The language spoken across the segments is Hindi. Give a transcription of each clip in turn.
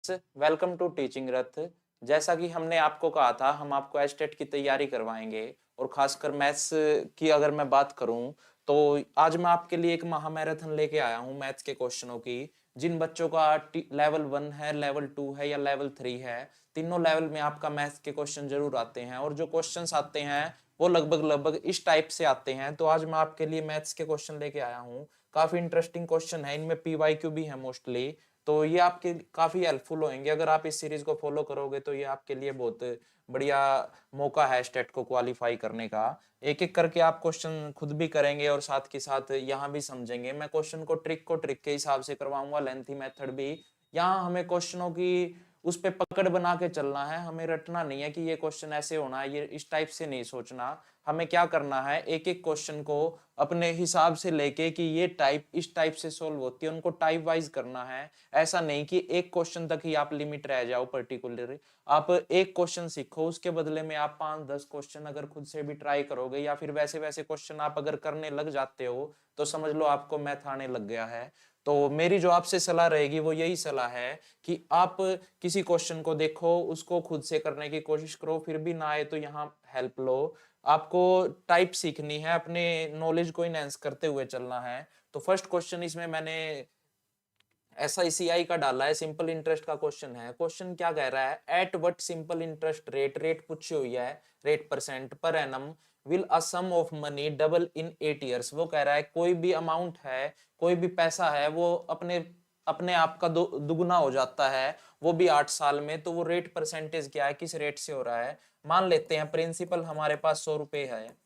वेलकम टू टीचिंग रथ। जैसा कि हमने आपको कहा था, हम आपको एस्टेट की तैयारी करवाएंगे और खासकर मैथ्स की अगर मैं बात करूं तो आज मैं आपके लिए एक महा मैराथन लेके आया हूं मैथ्स के क्वेश्चनों की। जिन बच्चों का लेवल 1 है, लेवल 2 है या लेवल 3 है, तीनों लेवल में आपका मैथ्स के क्वेश्चन जरूर आते हैं और जो क्वेश्चंस आते हैं वो लगभग लगभग इस टाइप से आते हैं। तो आज मैं आपके लिए मैथ्स के क्वेश्चन लेके आया हूँ। काफी इंटरेस्टिंग क्वेश्चन है, इनमें पीवाईक्यू भी है मोस्टली। तो ये आपके काफी हेल्पफुल होंगे। अगर आप इस सीरीज को फॉलो करोगे तो ये आपके लिए बहुत बढ़िया मौका है स्टेट को क्वालिफाई करने का। एक एक करके आप क्वेश्चन खुद भी करेंगे और साथ के साथ यहाँ भी समझेंगे। मैं क्वेश्चन को ट्रिक के हिसाब से करवाऊंगा, लेंथी मेथड भी। यहाँ हमें क्वेश्चनों की उस पे पकड़ बना के चलना है, हमें रटना नहीं है कि ये क्वेश्चन ऐसे होना है, ये इस टाइप से नहीं सोचना। हमें क्या करना है, एक एक क्वेश्चन को अपने हिसाब से लेके कि ये टाइप इस टाइप से सोल्व होती है, उनको टाइप वाइज करना है। ऐसा नहीं कि एक क्वेश्चन तक ही आप लिमिट रह जाओ पर्टिकुलर। आप एक क्वेश्चन सीखो, उसके बदले में आप 5-10 क्वेश्चन अगर खुद से भी ट्राई करोगे या फिर वैसे वैसे क्वेश्चन आप अगर करने लग जाते हो तो समझ लो आपको मैथ आने लग गया है। तो मेरी जो आपसे सलाह रहेगी वो यही सलाह है कि आप किसी क्वेश्चन को देखो, उसको खुद से करने की कोशिश करो, फिर भी ना आए तो यहाँ हेल्प लो। आपको टाइप सीखनी है, अपने नॉलेज को इनहेंस करते हुए चलना है। तो फर्स्ट क्वेश्चन इसमें मैंने एसआईसीआई का डाला है, सिंपल इंटरेस्ट का क्वेश्चन है। क्वेश्चन क्या कह रहा है, at what simple interest rate, rate पूछी हुई है, rate percent per annum will a sum of money double in 8 years. वो कह रहा है कोई भी अमाउंट है, कोई भी पैसा है, वो अपने अपने आप का दुगुना हो जाता है, वो भी 8 साल में। तो वो रेट परसेंटेज क्या है, किस रेट से हो रहा है। मान लेते हैं प्रिंसिपल हमारे पास 100 रुपए है,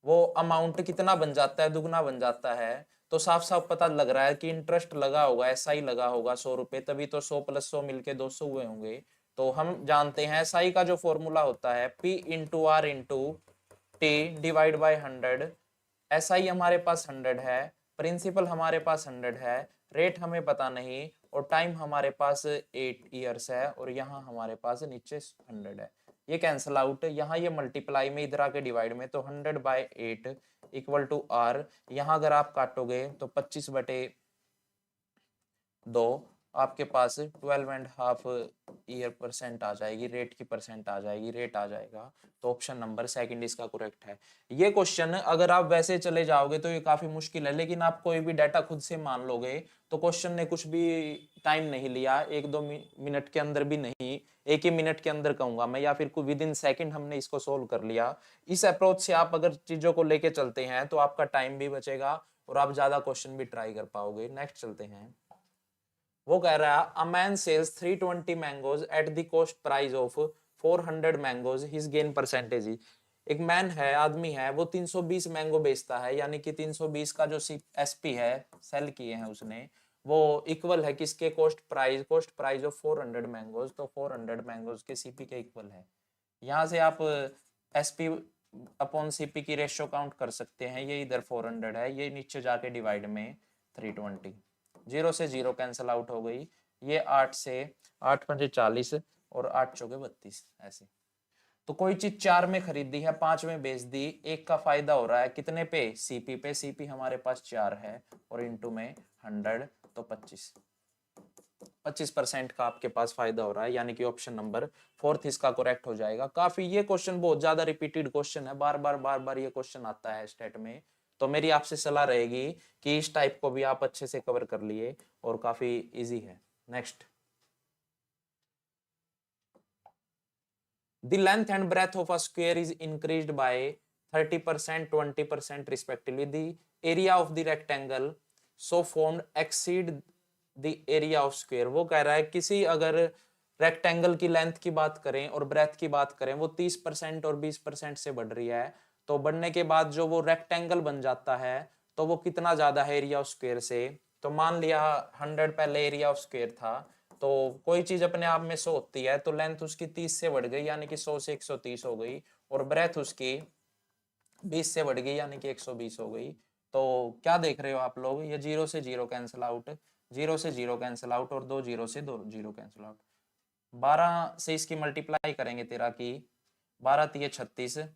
वो अमाउंट कितना बन जाता है, दुगना बन जाता है। तो साफ साफ पता लग रहा है कि इंटरेस्ट लगा होगा, ऐसा ही लगा होगा 100 रुपए, तभी तो 100 + 100 मिलके 200 हुए होंगे। तो हम जानते हैं एसआई का जो फॉर्मूला होता है P into R into T divide by 100। SI हमारे पास 100 है, प्रिंसिपल हमारे पास 100 है, रेट हमें पता नहीं, और टाइम हमारे पास 8 ईयर्स है, और यहाँ हमारे पास नीचे 100 है। ये कैंसल आउट, यहाँ ये मल्टीप्लाई में, इधर आके डिवाइड में, तो 100/8 इक्वल टू आर। यहाँ अगर आप काटोगे तो 25/2 आपके पास 12.5 ईयर % आ जाएगी, रेट की परसेंट आ जाएगी, रेट आ जाएगा। तो ऑप्शन नंबर सेकंड इसका करेक्ट है। ये क्वेश्चन अगर आप वैसे चले जाओगे तो ये काफी मुश्किल है, लेकिन आप कोई भी डाटा खुद से मान लोगे तो क्वेश्चन ने कुछ भी टाइम नहीं लिया, 1-2 मिनट के अंदर भी नहीं, 1 ही मिनट के अंदर कहूंगा मैं, या फिर विद इन सेकंड हमने इसको सोल्व कर लिया। इस अप्रोच से आप अगर चीजों को लेके चलते हैं तो आपका टाइम भी बचेगा और आप ज्यादा क्वेश्चन भी ट्राई कर पाओगे। नेक्स्ट चलते हैं। वो कह रहा है a man sells 320 mangoes at the cost price of 400 mangoes, his gain percentage. एक मैन है, आदमी है, वो 320 मैंगो बेचता है, यानी कि 320 का जो एसपी है, सेल किए हैं उसने, वो इक्वल है किसके, कॉस्ट प्राइस ऑफ 400 मैंगोज। तो 400 मैंगोज के सीपी के इक्वल है। यहाँ से आप एसपी अपॉन सीपी की रेशियो काउंट कर सकते हैं। ये इधर 400 है, ये नीचे जाके डिवाइड में 320, 0 से 0 कैंसल आउट हो गई। ये 8 से 8×5 = 40 और 8×4 = 32 ऐसे। तो कोई चीज 4 में खरीदी है, 5 में बेच दी, एक का फायदा हो रहा है कितने पे, सीपी पे। सीपी हमारे पास 4 है और इंटू में 100, तो 25% का आपके पास फायदा हो रहा है, यानी कि ऑप्शन नंबर फोर्थ इसका करेक्ट हो जाएगा। काफी ये क्वेश्चन बहुत ज्यादा रिपीटेड क्वेश्चन है, बार बार ये क्वेश्चन आता है स्टेट में। तो मेरी आपसे सलाह रहेगी कि इस टाइप को भी आप अच्छे से कवर कर लिए और काफी इजी है। Next, the length and breadth of a square is increased by 30%, 20% respectively. The area of the rectangle so formed exceed the area of square। वो कह रहा है किसी अगर रेक्टेंगल की लेंथ की बात करें और ब्रेथ की बात करें, वो 30% और 20% से बढ़ रही है, तो बढ़ने के बाद जो वो रेक्टेंगल बन जाता है तो वो कितना ज्यादा है एरिया ऑफ स्क्वायर से। तो मान लिया 100 पहले एरिया ऑफ स्क्वायर था, तो कोई चीज अपने आप में 100 होती है, तो लेंथ उसकी 30 से बढ़ गई, यानी कि 100 से 130 हो गई, और ब्रेथ उसकी 20 से बढ़ गई, यानी कि 120 हो गई। तो क्या देख रहे हो आप लोग, ये 0 से 0 कैंसिल आउट, 0 से 0 कैंसिल आउट, और 2 0 से 2 0 कैंसिल आउट। 12 से इसकी मल्टीप्लाई करेंगे 13 की, 12 तिये 36,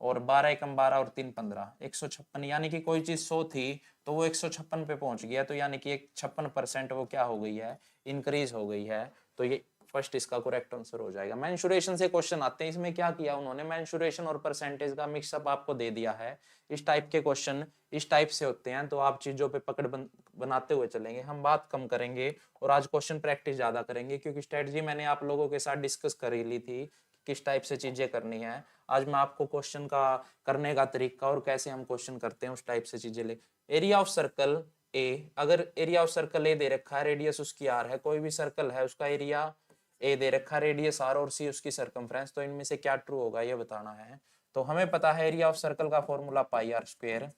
और 12 एकम 12 और 3 15, 156, यानी कि कोई चीज 100 थी तो वो 156 पे पहुंच गया, तो यानी कि एक 56% वो क्या हो गई है, इंक्रीज हो गई है। तो ये फर्स्ट इसका करेक्ट आंसर हो जाएगा। मेंसुरेशन से क्वेश्चन आते हैं, इसमें क्या किया उन्होंने, मेंसुरेशन और परसेंटेज का मिक्सअप आपको दे दिया है। इस टाइप के क्वेश्चन इस टाइप से होते हैं, तो आप चीजों पे पकड़ बनाते हुए चलेंगे। हम बात कम करेंगे और आज क्वेश्चन प्रैक्टिस ज्यादा करेंगे, क्योंकि स्ट्रेटजी मैंने आप लोगों के साथ डिस्कस कर ली थी किस टाइप से चीजें करनी है। आज मैं आपको क्वेश्चन का करने का तरीका और कैसे हम क्वेश्चन करते हैं उस टाइप से चीजें ले। एरिया ऑफ सर्कल ए, अगर एरिया ऑफ सर्कल ए दे रखा है, रेडियस उसकी आर है, कोई भी सर्कल है उसका एरिया ए दे रखा, रेडियस आर और सी उसकी सर्कमफ्रेंस, तो इनमें से क्या ट्रू होगा ये बताना है। तो हमें पता है एरिया ऑफ सर्कल का फॉर्मूला पाई आर स्क्वायर,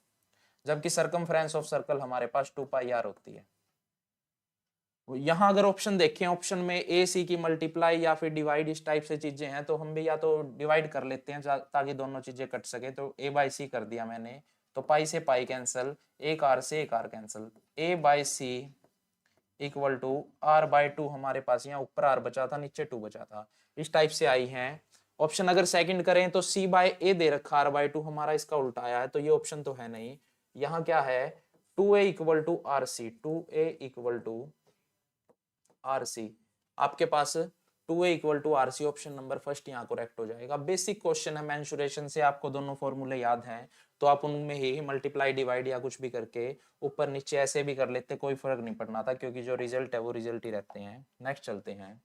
जबकि सर्कमफ्रेंस ऑफ सर्कल हमारे पास 2 पाई आर होती है। यहाँ अगर ऑप्शन देखें, ऑप्शन में ए सी की मल्टीप्लाई या फिर डिवाइड इस टाइप से चीजें हैं, तो हम भी या तो डिवाइड कर लेते हैं ताकि दोनों चीजें कट सके। तो ए बाई सी कर दिया मैंने, तो पाई से पाई कैंसल, एक आर से एक R cancel, A by C equal to R by 2, हमारे पास यहाँ ऊपर आर बचा था नीचे 2 बचा था, इस टाइप से आई है। ऑप्शन अगर सेकंड करें तो सी बाय ए दे रखा, आर बाई 2 हमारा इसका उल्टा आया है, तो ये ऑप्शन तो है नहीं। यहाँ क्या है, 2a equal to R C, 2a equal to R C, आपके पास 2a equal to R C, option number first यहाँ करेक्ट हो जाएगा। बेसिक क्वेश्चन है, मेंसुरेशन से आपको दोनों फॉर्मूले याद हैं, तो आप उनमें ही मल्टीप्लाई डिवाइड या कुछ भी करके ऊपर नीचे ऐसे भी कर लेते, कोई फर्क नहीं पड़ना था, क्योंकि जो रिजल्ट है वो रिजल्ट ही रहते हैं। नेक्स्ट चलते हैं,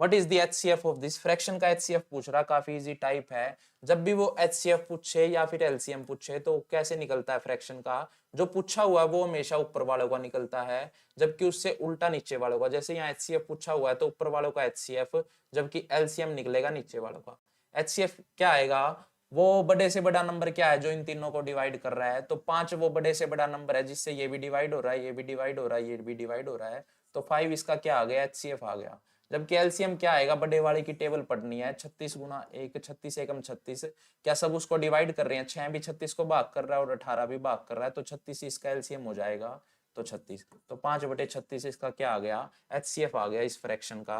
what is the HCF of this, fraction का एचसीएफ पूछ रहा, काफी इजी टाइप है। जब भी वो एचसीएफ पूछे या फिर एलसीएम पूछे तो कैसे निकलता है फ्रैक्शन का, जो पूछा हुआ है वो हमेशा ऊपर वालों का निकलता है, जबकि उससे उल्टा नीचे वालों का। जैसे यहाँ एचसीएफ पूछा हुआ है तो ऊपर वालों का एचसीएफ, जबकि एलसीएम निकलेगा नीचे वालों का। एचसीएफ क्या आएगा, वो बड़े से बड़ा नंबर क्या है जो इन तीनों को डिवाइड कर रहा है, तो 5 वो बड़े से बड़ा नंबर है जिससे ये भी डिवाइड हो रहा है, ये भी डिवाइड हो रहा है, ये भी डिवाइड हो रहा है, तो 5 इसका क्या आ गया, एचसीएफ आ गया। जबकि एलसीएम क्या आएगा, बड़े वाले की टेबल पढ़नी है, 36 गुना 1, 36 एकम 36, क्या सब उसको डिवाइड कर रहे हैं, 6 भी 36 को भाग कर रहा है और 18 भी भाग कर रहा है, तो 36 इसका एलसीएम हो जाएगा, तो 36, तो 5/36 इसका क्या आ गया, एचसीएफ आ गया इस फ्रैक्शन का,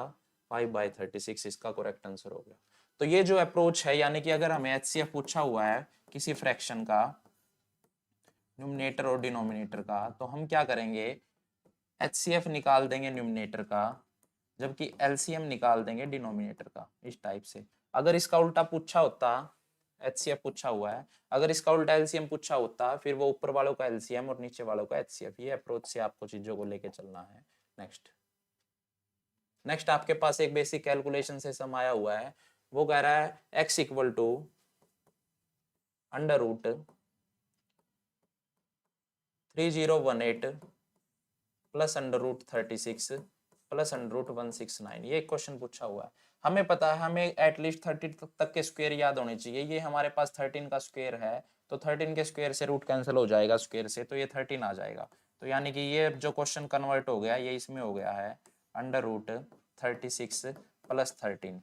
5/36 इसका करेक्ट आंसर हो गया। तो ये जो अप्रोच है, यानी कि अगर हमें एचसीएफ पूछा हुआ है किसी फ्रैक्शन का, न्यूमरेटर और डिनोमिनेटर का, तो हम क्या करेंगे, एचसीएफ निकाल देंगे न्यूमरेटर का, जबकि एलसीएम निकाल देंगे डिनोमिनेटर का, इस टाइप से। अगर इसका उल्टा पूछा होता, एचसीएफ पूछा हुआ है, अगर इसका उल्टा एलसीएम पूछा होता, फिर वो ऊपर वालों का एलसीएम और नीचे वालों का एचसीएफ। ये अप्रोच से आपको चीजों को लेके चलना है। नेक्स्ट आपके पास एक बेसिक कैलकुलेशन से सम आया हुआ है, वो कह रहा है x equal to under root 3018 plus under root 36 plus under root 169। ये एक क्वेश्चन पूछा हुआ है। हमें पता है हमें एटलीस्ट 30 तक के स्क्वायर याद होने चाहिए। ये हमारे पास 13 का स्क्वायर है, तो 13 के स्क्वायर से रूट कैंसिल हो जाएगा स्क्वायर से, तो ये 13 आ जाएगा। तो यानी कि ये जो क्वेश्चन कन्वर्ट हो गया ये इसमें हो गया है अंडर रूट 36 प्लस 13।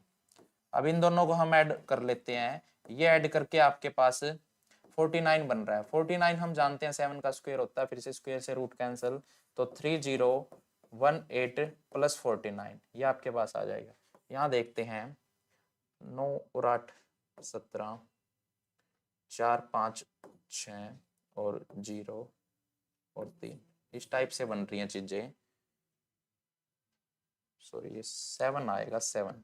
अब इन दोनों को हम ऐड कर लेते हैं, ये ऐड करके आपके पास 49 बन रहा है। 49 हम जानते हैं 7 का स्क्वायर होता है, फिर से स्क्वायर से रूट कैंसिल, तो 3018 प्लस 49 ये आपके पास आ जाएगा। यहाँ देखते हैं 9 और 8 17, 4 5 6 और 0 और 3, इस टाइप से बन रही हैं चीजें। सॉरी ये 7 आएगा, 7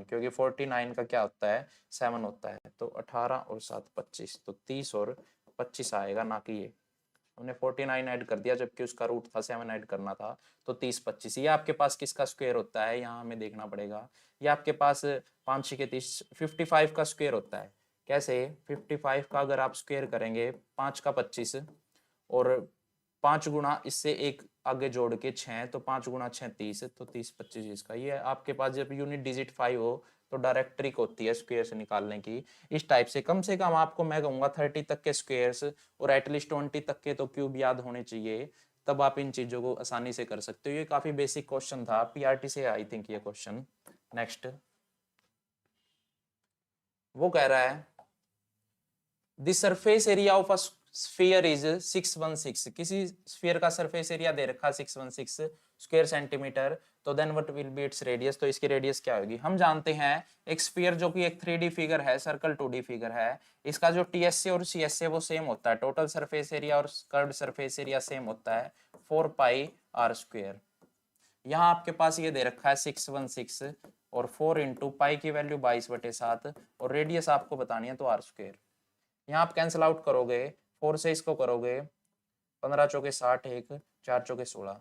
क्योंकि 49 का क्या होता है 7 होता है, तो 18 और 7 25, तो 30 और 25 आएगा, ना कि ये हमने 49 ऐड कर दिया जबकि उसका रूट था 7 ऐड करना था, तो 30 25। ये आपके पास किसका स्क्वायर होता है, यहाँ हमें देखना पड़ेगा। ये आपके पास 5 6 के 30 55 का स्क्वायर होता है। कैसे, 55 का अगर आप स्क्वायर करेंगे 5 का 25 और 5 गुना इससे एक आगे जोड़ के 6, तो 5 गुना 6 30, तो 30 25 इसका। ये आपके पास जब यूनिट डिजिट 5 हो तो डायरेक्ट ट्रिक होती है स्क्वायर से निकालने की। इस टाइप से कम आपको मैं कहूँगा 30 तक के स्क्वायर्स और एटलीस्ट 20 तक के तो क्यूब याद होने चाहिए, तब आप इन चीजों को आसानी से कर सकते हो। ये काफी बेसिक क्वेश्चन था, पीआरटी से आई थिंक ये क्वेश्चन। नेक्स्ट वो कह रहा है the surface area of a sphere is 616। किसी स्फीयर का सरफेस एरिया दे रखा 616 स्क्वायर सेंटीमीटर, तो then what will be its radius, तो इसकी रेडियस क्या होगी। हम जानते हैं एक स्फीयर जो कि एक 3D फिगर है, सर्कल 2D फिगर है, इसका जो TSA और CSA वो सेम होता है, टोटल सरफेस एरिया और कर्व्ड सरफेस एरिया सेम होता है 4 पाई r स्क्वायर। यहाँ आपके पास ये दे रखा है 616 और 4 इंटू पाई की वैल्यू 22/7 और रेडियस आपको बतानी है तो r स्क्वायर। यहाँ आप कैंसिल आउट करोगे, 4 से इसको करोगे 15 चौके 60, एक 4 चौके 16,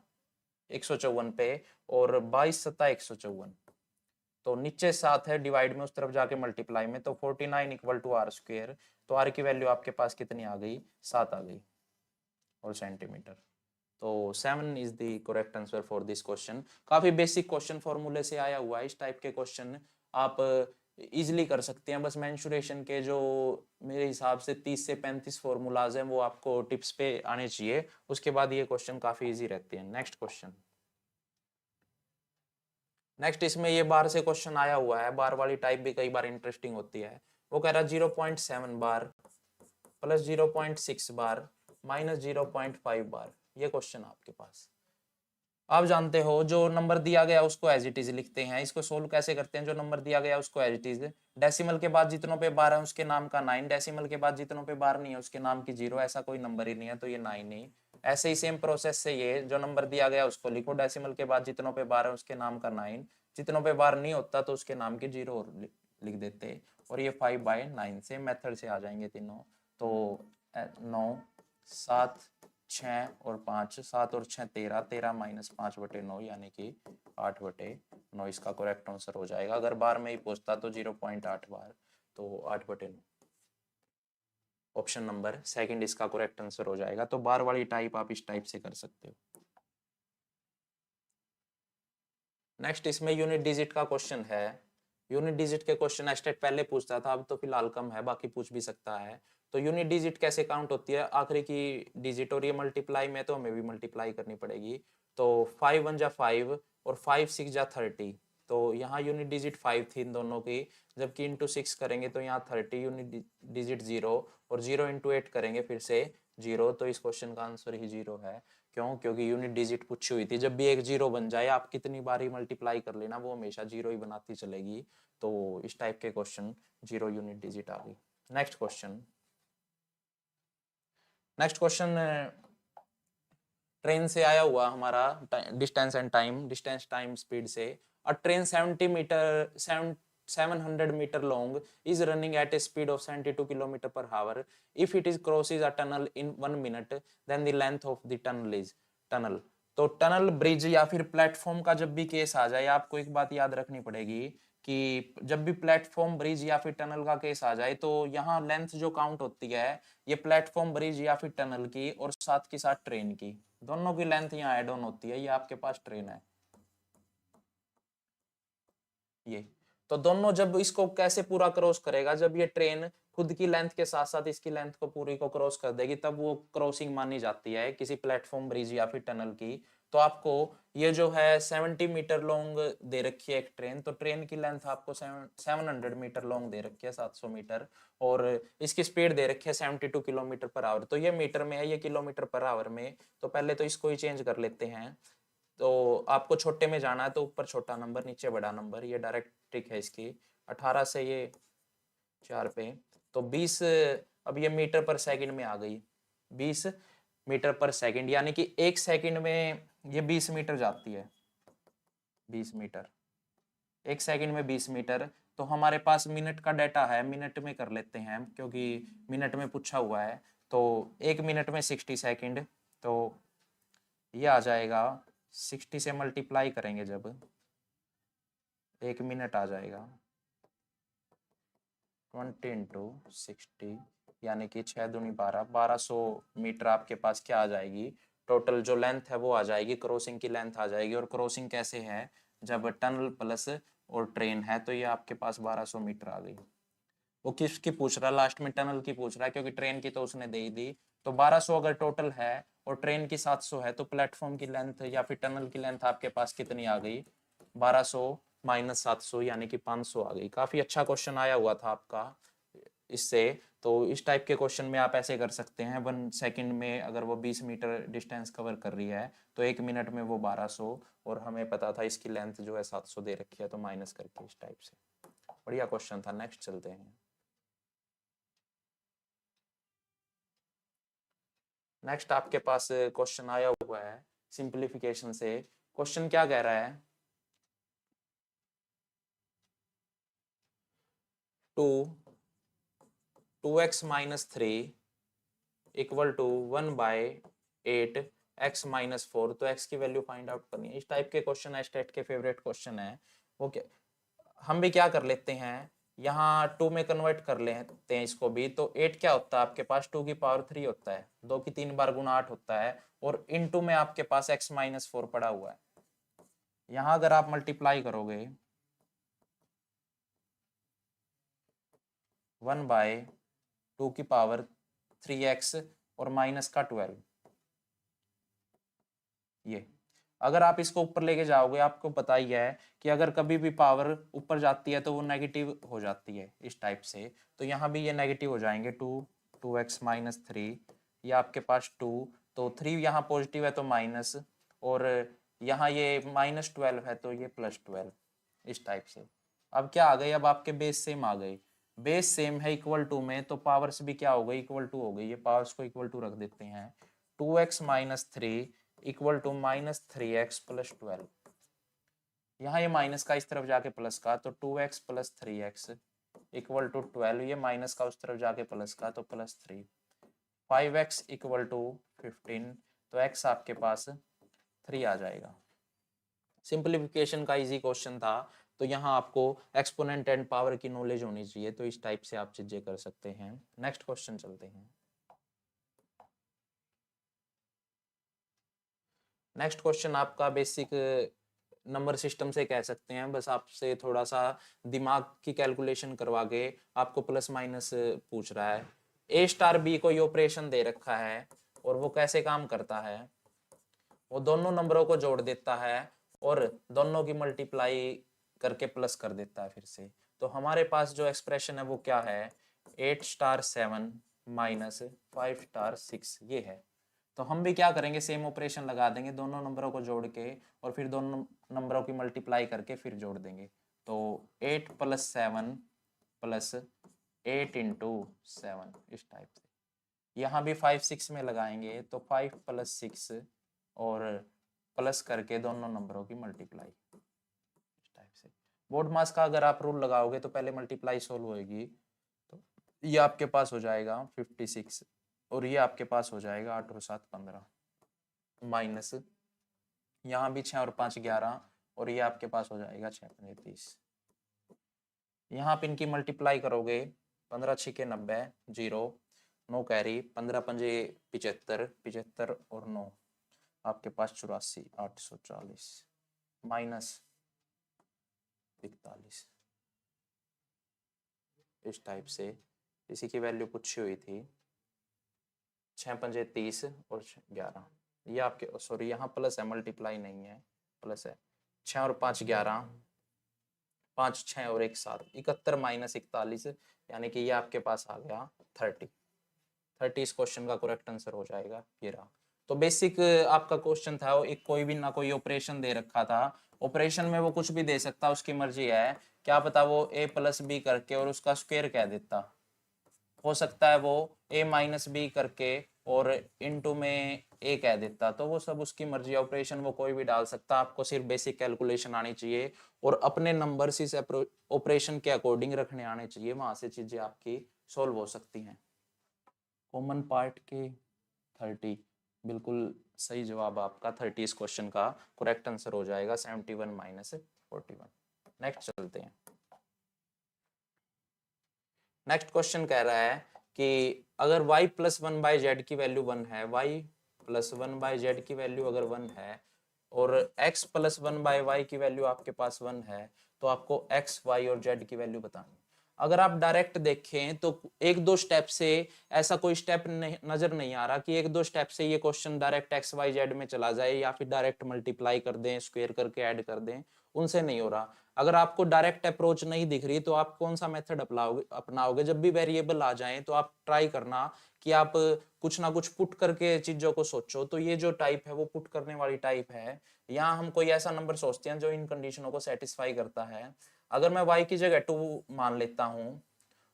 154 पे और 22 सत्ता 154, तो नीचे 7 है डिवाइड में, उस तरफ जाके मल्टीप्लाई में, तो 49 इक्वल टू r स्क्वायर। तो r की वैल्यू आपके पास कितनी आ गई, 7 आ गई और सेंटीमीटर। तो 7 is the correct answer for this question. काफी बेसिक क्वेश्चन फॉर्मूले से आया हुआ है, इस टाइप के क्वेश्चन आप इजिली कर सकते हैं। बस मेंसुरेशन के जो मेरे हिसाब से 30 से 35 फॉर्मूलाज हैं वो आपको टिप्स पे आने चाहिए, उसके बाद ये क्वेश्चन काफी इजी रहते हैं। नेक्स्ट क्वेश्चन, नेक्स्ट इसमें ये बार से क्वेश्चन आया हुआ है, बार वाली टाइप भी कई बार इंटरेस्टिंग होती है। वो कह रहा है 0.7 बार प्लस 0.6 बार माइनस 0.5 बार, ये क्वेश्चन आपके पास। आप जानते हो जो नंबर दिया गया उसको एज इट इज लिखते हैं। इसको सोल्व कैसे करते हैं, जो नंबर दिया गया उसको एज इट इज, डेसिमल के बाद जितनों पे बार है उसके नाम का 9, डेसिमल के बाद जितनों पे बार नहीं है उसके नाम की 0, ऐसा कोई नंबर ही नहीं है तो ये 9 ही। ऐसे ही सेम प्रोसेस से ये जो नंबर दिया गया उसको लिखो, डेसिमल के बाद जितनों पे बार है उसके नाम का 9, जितनों पे बार नहीं होता तो उसके नाम की 0 और लिख देते, और ये 5/9 से मेथड से आ जाएंगे तीनों। तो 9 7 6 और 5, 7 और 6 13, 13 माइनस 5/9 यानी कि 8/9 इसका करेक्ट आंसर हो जाएगा। अगर बार में ही पूछता तो 0.8 बार, तो 8/9 ऑप्शन नंबर सेकंड इसका करेक्ट आंसर हो जाएगा। तो बार वाली टाइप आप इस टाइप से कर सकते हो। नेक्स्ट इसमें यूनिट डिजिट का क्वेश्चन है। यूनिट डिजिट के क्वेश्चन एस्टेट पहले पूछता था, अब तो फिलहाल कम है, बाकी पूछ भी सकता है। तो यूनिट डिजिट कैसे काउंट होती है, आखिरी की डिजिट, और ये मल्टीप्लाई में तो हमें भी मल्टीप्लाई करनी पड़ेगी। तो 5 1 जा 5 और 5 6 जा 30, तो यहाँ यूनिट डिजिट 5 थी इन दोनों की, जबकि इंटू 6 करेंगे तो यहाँ 30, यूनिट डिजिट 0, और 0 इंटू 8 करेंगे फिर से 0, तो इस क्वेश्चन का आंसर ही 0 है। क्यों, क्योंकि यूनिट डिजिट पूछी हुई थी। जब भी एक 0 बन जाए आप कितनी बार ही मल्टीप्लाई कर लेना, वो हमेशा 0 ही बनाती चलेगी। तो इस टाइप के क्वेश्चन 0 यूनिट डिजिट आ गई। Next question, next question train से आया हुआ हमारा, distance and time, distance time speed से। A train 70 metre 700 metre long is running at a speed of 72 kilometer per hour. If it is crosses a tunnel in 1 minute, then the length of the tunnel is tunnel. तो टनल, ब्रिज या फिर प्लेटफॉर्म का जब भी केस आ जाए, आपको एक बात याद रखनी पड़ेगी कि जब भी प्लेटफॉर्म, ब्रिज या फिर टनल का केस आ जाए तो यहाँ लेंथ जो काउंट होती है ये प्लेटफॉर्म, ब्रिज या फिर टनल की और साथ के साथ ट्रेन की, दोनों की लेंथ यहाँ ऐड ऑन होती है। ये आपके पास ट्रेन है ये, तो दोनों जब इसको कैसे पूरा क्रॉस करेगा, जब ये ट्रेन खुद की लेंथ के साथ साथ इसकी लेंथ को पूरी को क्रॉस कर देगी, तब वो क्रॉसिंग मानी जाती है किसी प्लेटफॉर्म, ब्रिज या फिर टनल की। तो आपको ये जो है 70 मीटर लॉन्ग दे रखी है एक ट्रेन, तो ट्रेन की लेंथ आपको 700 मीटर लॉन्ग दे रखी है, 700 मीटर, और इसकी स्पीड दे रखी है 72 किलोमीटर पर आवर। तो ये मीटर में है, ये किलोमीटर पर आवर में, तो पहले तो इसको ही चेंज कर लेते हैं। तो आपको छोटे में जाना है तो ऊपर छोटा नंबर नीचे बड़ा नंबर, ये डायरेक्ट ट्रिक है इसकी। 18 से ये 4 पे, तो 20, अब ये मीटर पर सेकंड में आ गई, 20 मीटर पर सेकंड, यानी कि एक सेकंड में ये 20 मीटर जाती है, 20 मीटर एक सेकंड में 20 मीटर। तो हमारे पास मिनट का डाटा है, मिनट में कर लेते हैं क्योंकि मिनट में पूछा हुआ है। तो एक मिनट में 60 सेकंड, तो ये आ जाएगा 60 से मल्टीप्लाई करेंगे जब, एक मिनट आ जाएगा 20 इंटू 60, यानी कि 6 दूनी 12, 1200 मीटर आपके पास क्या आ जाएगी, टोटल जो लेंथ है वो आ जाएगी, क्रॉसिंग की लेंथ आ जाएगी। और क्रॉसिंग कैसे है, जब टनल प्लस और ट्रेन है, तो ये आपके पास 1200 मीटर आ गई। वो किसकी पूछ रहा है, लास्ट में टनल की पूछ रहा है, क्योंकि ट्रेन की तो उसने दे ही दी। तो 1200 अगर टोटल है और ट्रेन की 700 है, तो प्लेटफॉर्म की लेंथ या फिर टनल की लेंथ आपके पास कितनी आ गई, 1200 माइनस 700 यानी कि 500 आ गई। काफी अच्छा क्वेश्चन आया हुआ था आपका इससे। तो इस टाइप के क्वेश्चन में आप ऐसे कर सकते हैं, 1 सेकंड में अगर वो 20 मीटर डिस्टेंस कवर कर रही है तो एक मिनट में वो 1200, और हमें पता था इसकी लेंथ जो है 700 दे रखी है, तो माइनस करके इस टाइप से। बढ़िया क्वेश्चन था। नेक्स्ट चलते हैं। नेक्स्ट आपके पास क्वेश्चन आया हुआ है सिंप्लीफिकेशन से। क्वेश्चन क्या कह रहा है, 2x minus 3 equal to 1/8 x minus 4। तो x की वैल्यू फाइंड आउट करनी है। इस टाइप के क्वेश्चन एस्टेट के फेवरेट क्वेश्चन है। वो क्या, हम भी क्या कर लेते हैं, यहाँ 2 में कन्वर्ट कर लेते हैं इसको भी। तो 8 क्या होता है आपके पास, 2 की पावर 3 होता है, 2 की 3 बार गुना 8 होता है, और इनटू में आपके पास x माइनस 4 पड़ा हुआ है। यहाँ अगर आप मल्टीप्लाई करोगे 1/2 की पावर 3x और माइनस का 12, ये अगर आप इसको ऊपर लेके जाओगे, आपको पता ही है कि अगर कभी भी पावर ऊपर जाती है तो वो नेगेटिव हो जाती है इस टाइप से। तो यहाँ भी ये नेगेटिव हो जाएंगे, 2x माइनस 3, ये आपके पास 2, तो 3 यहाँ पॉजिटिव है तो माइनस, और यहाँ ये माइनस 12 है तो ये प्लस 12, इस टाइप से। अब क्या आ गई, अब आपके बेस सेम आ गई, बेस सेम है इक्वल टू में, तो पावर्स भी क्या हो गई, इक्वल टू हो गई। ये पावर्स को इक्वल टू रख देते हैं, 2x minus 3 equal to minus 3x plus 12। यहाँ ये माइनस का इस तरफ जाके प्लस का, तो 2x plus 3x equal to 12, ये माइनस का उस तरफ जाके प्लस का, तो प्लस 3। 5x इक्वल टू 15, तो x आपके पास 3 आ जाएगा। सिंप्लीफिकेशन का इजी क्वेश्चन था, तो यहाँ आपको एक्सपोनेंट एंड पावर की नॉलेज होनी चाहिए, तो इस टाइप से आप चीजें कर सकते हैं। नेक्स्ट क्वेश्चन चलते हैं। नेक्स्ट क्वेश्चन आपका बेसिक नंबर सिस्टम से कह सकते हैं, बस आपसे थोड़ा सा दिमाग की कैलकुलेशन करवा के आपको प्लस माइनस पूछ रहा है। ए स्टार बी कोई ऑपरेशन दे रखा है, और वो कैसे काम करता है, वो दोनों नंबरों को जोड़ देता है और दोनों की मल्टीप्लाई करके प्लस कर देता है फिर से। तो हमारे पास जो एक्सप्रेशन है वो क्या है, 8 स्टार 7 माइनस 5 स्टार 6, ये है। तो हम भी क्या करेंगे, सेम ऑपरेशन लगा देंगे, दोनों नंबरों को जोड़ के और फिर दोनों नंबरों की मल्टीप्लाई करके फिर जोड़ देंगे। तो 8 प्लस 7 प्लस 8 इंटू 7, इस टाइप से। यहाँ भी 5 6 में लगाएंगे, तो 5 प्लस 6 और प्लस करके दोनों नंबरों की मल्टीप्लाई, इस टाइप से। बोर्ड मास का अगर आप रूल लगाओगे तो पहले मल्टीप्लाई सोल्व होएगी, तो ये आपके पास हो जाएगा 56, और ये आपके पास हो जाएगा 8 और 7 15, माइनस यहाँ भी 6 और 5 11, और ये आपके पास हो जाएगा 6 5 30। यहाँ पे इनकी मल्टीप्लाई करोगे, 15 6 90, 0 9 कैरी, 15 पंजे 75 75 और 9 आपके पास 84 840, माइनस 41, इस टाइप से। इसी की वैल्यू पूछी हुई थी, 6 पंजे 30 और 11, ये आपके, सॉरी यहाँ प्लस है, मल्टीप्लाई नहीं है, प्लस है। 6 और 5 11, 5 6 और 1 7, 71 माइनस 41, यानी कि ये आपके पास आ गया 30 इस क्वेश्चन का करेक्ट आंसर हो जाएगा, ये रहा। तो बेसिक आपका क्वेश्चन था, वो एक कोई भी ना कोई ऑपरेशन दे रखा था, ऑपरेशन में वो कुछ भी दे सकता, उसकी मर्जी है, क्या पता वो a प्लस बी करके और उसका स्क्वायर कह देता, हो सकता है वो a माइनस बी करके और इनटू में a कह देता, तो वो सब उसकी मर्जी, ऑपरेशन वो कोई भी डाल सकता। आपको सिर्फ बेसिक कैलकुलेशन आनी चाहिए और अपने नंबर इस ऑपरेशन के अकॉर्डिंग रखने आने चाहिए, वहां से चीजें आपकी सोल्व हो सकती हैं। कॉमन पार्ट के 30, बिल्कुल सही जवाब आपका 30 इस क्वेश्चन का करेक्ट आंसर हो जाएगा, 71 माइनस 41। नेक्स्ट चलते हैं। नेक्स्ट क्वेश्चन कह रहा है कि अगर y प्लस 1/z की वैल्यू 1 है, y प्लस 1/z की वैल्यू अगर 1 है और x प्लस 1/y की वैल्यू आपके पास 1 है, तो आपको x, y और z की वैल्यू बतानी। अगर आप डायरेक्ट देखें तो एक दो स्टेप से ऐसा कोई स्टेप नजर नहीं आ रहा कि एक दो स्टेप से ये question direct X Y Z में चला जाए या फिर डायरेक्ट मल्टीप्लाई कर दें, स्क्वायर करके ऐड कर दें, उनसे नहीं हो रहा। अगर आपको डायरेक्ट अप्रोच नहीं दिख रही तो आप कौन सा मेथड अपनाओगे, जब भी वेरिएबल आ जाए तो आप ट्राई करना कि आप कुछ ना कुछ पुट करके चीजों को सोचो। तो ये जो टाइप है वो पुट करने वाली टाइप है। यहाँ हम कोई ऐसा नंबर सोचते हैं जो इन कंडीशनों को सेटिस्फाई करता है। अगर मैं y की जगह 2 मान लेता हूँ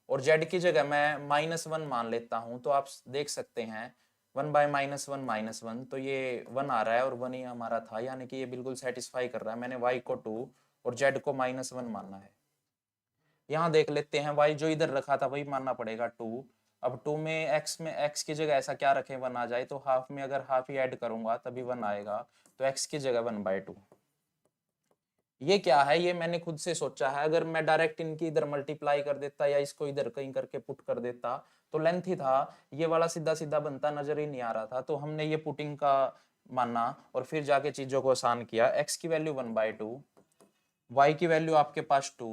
और z की जगह मैं -1 मान लेता हूँ, तो आप देख सकते हैं 1/-1 तो ये 1 आ रहा है और 1 ही हमारा था, यानी कि ये बिल्कुल सेटिस्फाई कर रहा है। मैंने y को 2 और z को -1 माना है। यहाँ देख लेते हैं, y जो इधर रखा था वही मानना पड़ेगा 2। अब 2 में x की जगह ऐसा क्या रखें 1 आ जाए, तो हाफ में अगर हाफ ही ऐड करूंगा तभी 1 आएगा, तो x की जगह 1/2। ये क्या है, ये मैंने खुद से सोचा है। अगर मैं डायरेक्ट इनकी इधर मल्टीप्लाई कर देता या इसको इधर कहीं करके पुट कर देता तो लेंथ ही था, ये वाला सीधा सीधा बनता, नजर ही नहीं आ रहा था। तो हमने ये पुटिंग का माना और फिर जाके चीजों को आसान किया। x की वैल्यू 1/2, y की वैल्यू आपके पास 2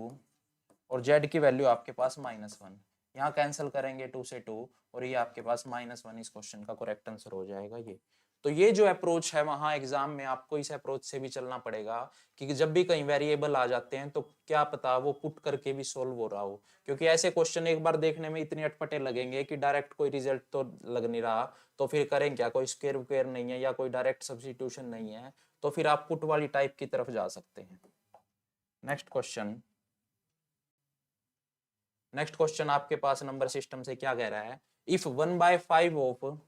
और z की वैल्यू आपके पास -1। यहाँ कैंसिल करेंगे 2 से 2 और ये आपके पास -1 इस क्वेश्चन का करेक्ट आंसर हो जाएगा ये। तो ये जो अप्रोच है वहां एग्जाम में आपको इस अप्रोच से भी चलना पड़ेगा कि जब भी कहीं वेरिएबल आ जाते हैं तो क्या पता वो पुट करके भी सोल्व हो रहा हो, क्योंकि ऐसे क्वेश्चन एक बार देखने में इतने अटपटे लगेंगे कि डायरेक्ट कोई रिजल्ट तो लग नहीं रहा, तो फिर करें क्या, कोई स्क्वायर वक्वेयर नहीं है या कोई डायरेक्ट सब्स्टिट्यूशन नहीं है, तो फिर आप पुट वाली टाइप की तरफ जा सकते हैं। नेक्स्ट क्वेश्चन आपके पास नंबर सिस्टम से क्या कह रहा है, इफ 1/5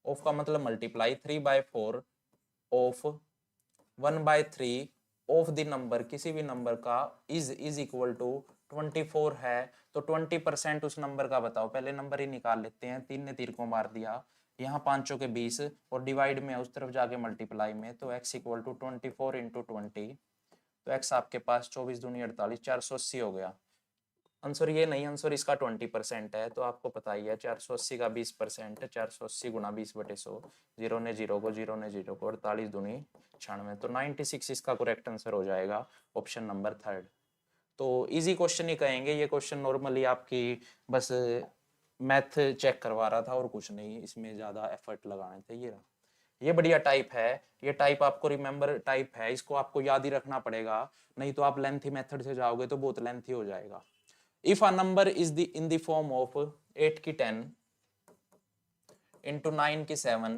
ऑफ का मतलब multiply 3/4 of 1/3 of the number, किसी भी नंबर का इज इक्वल टू 24 है, तो 20% उस नंबर का बताओ। पहले नंबर ही निकाल लेते हैं, 3 ने 3 को मार दिया, यहाँ 5 के 20 और डिवाइड में उस तरफ जाके मल्टीप्लाई में, तो x इक्वल टू 24 इंटू 20, तो x आपके पास 24 दूनी 48, 480 हो गया। आंसर ये नहीं, आंसर इसका 20% है, तो आपको पता ही है 480 का 20%, 480 गुना 20/100, जीरो ने जीरो को 48 दूनी 96, तो 96 इसका करेक्ट आंसर हो जाएगा, ऑप्शन नंबर 3। तो इजी क्वेश्चन ही कहेंगे, ये क्वेश्चन नॉर्मली आपकी बस मैथ चेक करवा रहा था और कुछ नहीं, इसमें ज्यादा एफर्ट लगाने थे। ये बढ़िया टाइप है, ये टाइप आपको रिमेंबर टाइप है, इसको आपको याद ही रखना पड़ेगा, नहीं तो आप लेंथी मेथड से जाओगे तो बहुत लेंथी हो जाएगा। If a number is in the form of 8 की 10 इंटू 9 की 7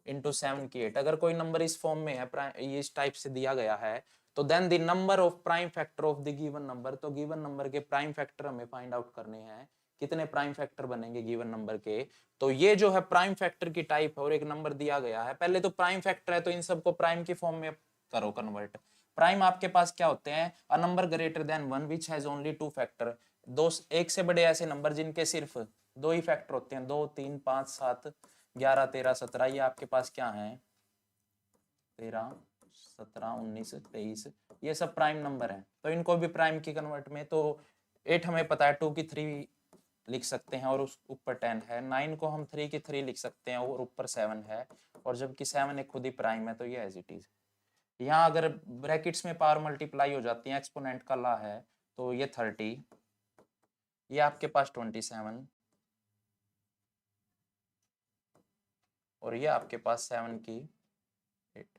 इंटू 7 की 8, अगर कोई नंबर इस फॉर्म में है, ये इस टाइप से दिया गया है, तो then the number of prime factor of the given number, तो गिवन नंबर के प्राइम फैक्टर हमें फाइंड आउट करने हैं, कितने प्राइम फैक्टर बनेंगे गिवन नंबर के। तो ये जो है प्राइम फैक्टर की टाइप है और एक नंबर दिया गया है, पहले तो प्राइम फैक्टर है तो इन सबको प्राइम की फॉर्म में करो कन्वर्ट। प्राइम आपके पास क्या होते हैं, a number greater than 1 which has only 2 factor, दो एक से बड़े ऐसे नंबर जिनके सिर्फ 2 ही फैक्टर होते हैं, 2 3 5 7 11 13 17, ये आपके पास क्या है 13 17 19 23, ये सब प्राइम नंबर हैं, तो इनको भी प्राइम की कन्वर्ट में, तो 8 हमें पता है 2 की 3 लिख सकते हैं और उस ऊपर 10 है, 9 को हम 3 की 3 लिख सकते हैं और ऊपर 7 है, और जबकि 7 एक खुद ही प्राइम है, तो ये एज इट इज। यहाँ अगर ब्रैकेट्स में पावर मल्टीप्लाई हो जाती है, एक्सपोनेंट का लॉ है, तो ये 30, ये आपके पास 27 और ये आपके पास 7 की 8,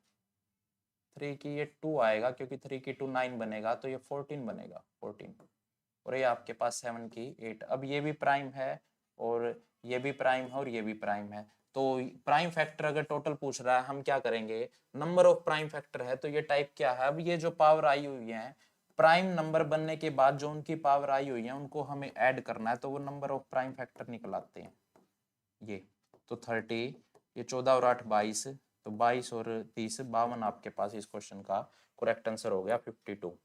3 की ये 2 आएगा क्योंकि 3 की 2 9 बनेगा, तो ये 14 बनेगा 14, और ये आपके पास 7 की 8। अब ये भी प्राइम है और ये भी प्राइम है और ये भी प्राइम है, तो प्राइम फैक्टर अगर टोटल पूछ रहा है हम क्या करेंगे, नंबर ऑफ प्राइम फैक्टर है, तो ये टाइप क्या है, अब ये जो पावर आई हुई है प्राइम नंबर बनने के बाद जो उनकी पावर आई हुई है उनको हमें ऐड करना है, तो वो नंबर ऑफ प्राइम फैक्टर निकल आते हैं ये। तो 30, ये 14 और 8 22, तो 22 और 30 52 आपके पास इस क्वेश्चन का करेक्ट आंसर हो गया 52।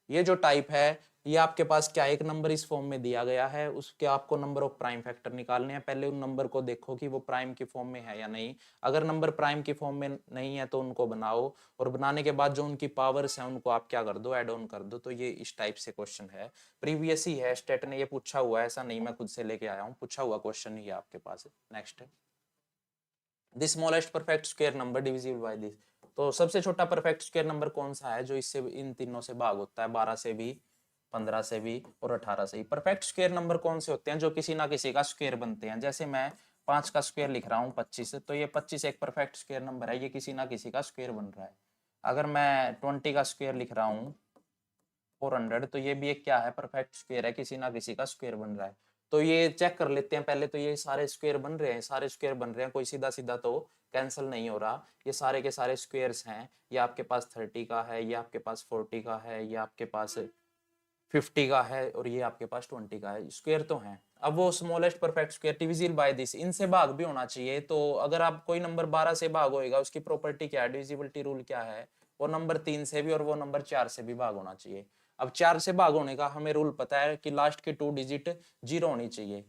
ये जो टाइप है ये आपके पास क्या, एक नंबर इस फॉर्म में दिया गया है, उसके आपको नंबर ऑफ प्राइम फैक्टर निकालने हैं, पहले उन नंबर को देखो कि वो प्राइम की फॉर्म में है या नहीं, अगर नंबर प्राइम की फॉर्म में नहीं है तो उनको बनाओ, और बनाने के बाद जो उनकी पावर्स हैं उनको आप क्या कर दो, ऐड ऑन कर दो। तो ये इस टाइप से क्वेश्चन है, प्रीवियस ही है, स्टेट ने ये पूछा हुआ है, ऐसा नहीं मैं खुद से लेके आया हूँ, पूछा हुआ क्वेश्चन ही है आपके पास। Next, the smallest perfect square number divisible by this, तो सबसे छोटा परफेक्ट स्क्वायर नंबर कौन सा है जो इससे इन तीनों से भाग होता है, 12 से भी, 15 से भी और 18 से भी। परफेक्ट स्क्वायर नंबर कौन से होते हैं जो किसी ना किसी का स्क्वायर बनते हैं, जैसे मैं 5 का स्क्वायर लिख रहा हूँ 25, तो ये 25 एक परफेक्ट स्क्वायर नंबर है, ये किसी ना किसी का स्क्वायर बन रहा है। अगर मैं 20 का स्क्वायर लिख रहा हूँ 400, तो ये भी एक क्या है, परफेक्ट स्क्वायर है, किसी ना किसी का स्क्वायर बन रहा है। तो ये चेक कर लेते हैं पहले, तो ये सारे स्क्वायर बन रहे हैं, सारे स्क्वायर बन रहे हैं, कोई सीधा सीधा तो कैंसिल नहीं हो रहा, ये सारे के सारे स्क्वायर्स हैं, ये आपके पास 30 का है, ये आपके पास 40 का है, ये आपके पास 50 का है और ये आपके पास 20 का है, स्क्वायर तो है। अब वो smallest perfect square divisible by this, इनसे भाग भी होना चाहिए। तो अगर आप कोई नंबर 12 से भाग होएगा, उसकी प्रॉपर्टी क्या है, डिविजिबिलिटी रूल क्या है, वो नंबर 3 से भी और वो नंबर 4 से भी भाग होना चाहिए। अब 4 से भाग होने का हमें रूल पता है कि लास्ट के 2 डिजिट 0 होनी चाहिए।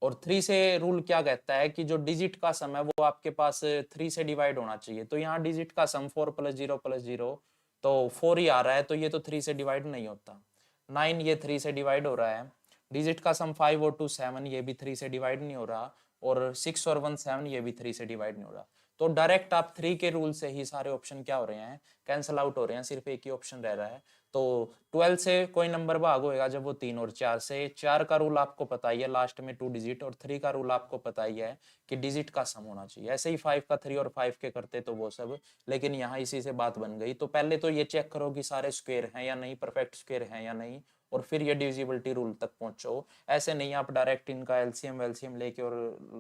और 3 से रूल क्या कहता है कि जो डिजिट का सम है वो आपके पास 3 से डिवाइड होना चाहिए। तो यहाँ डिजिट का सम 4 + 0 + 0, तो 4 ही आ रहा है, तो ये तो 3 से डिवाइड नहीं होता। 9 ये 3 से डिवाइड हो रहा है। डिजिट का सम 5 और 2 7, ये भी 3 से डिवाइड नहीं हो रहा। और 6 और 1 7, ये भी 3 से डिवाइड नहीं हो रहा। तो डायरेक्ट आप 3 के रूल से ही सारे ऑप्शन क्या हो रहे हैं, कैंसिल आउट हो रहे हैं, सिर्फ एक ही ऑप्शन रह रहा है। तो 12 से कोई नंबर भाग होएगा जब वो 3 और 4 से। 4 का रूल आपको पता ही है, लास्ट में 2 डिजिट, और 3 का रूल आपको पता ही है कि डिजिट का सम होना चाहिए। ऐसे ही 5 का 3 और 5 के करते तो वो सब, लेकिन यहाँ इसी से बात बन गई। तो पहले तो ये चेक करो कि सारे स्क्वायर हैं या नहीं, परफेक्ट स्क्वायर हैं या नहीं, और फिर ये डिविजिबिलिटी रूल तक पहुंचो। ऐसे नहीं आप डायरेक्ट इनका एलसीएम वेलसीएम लेके और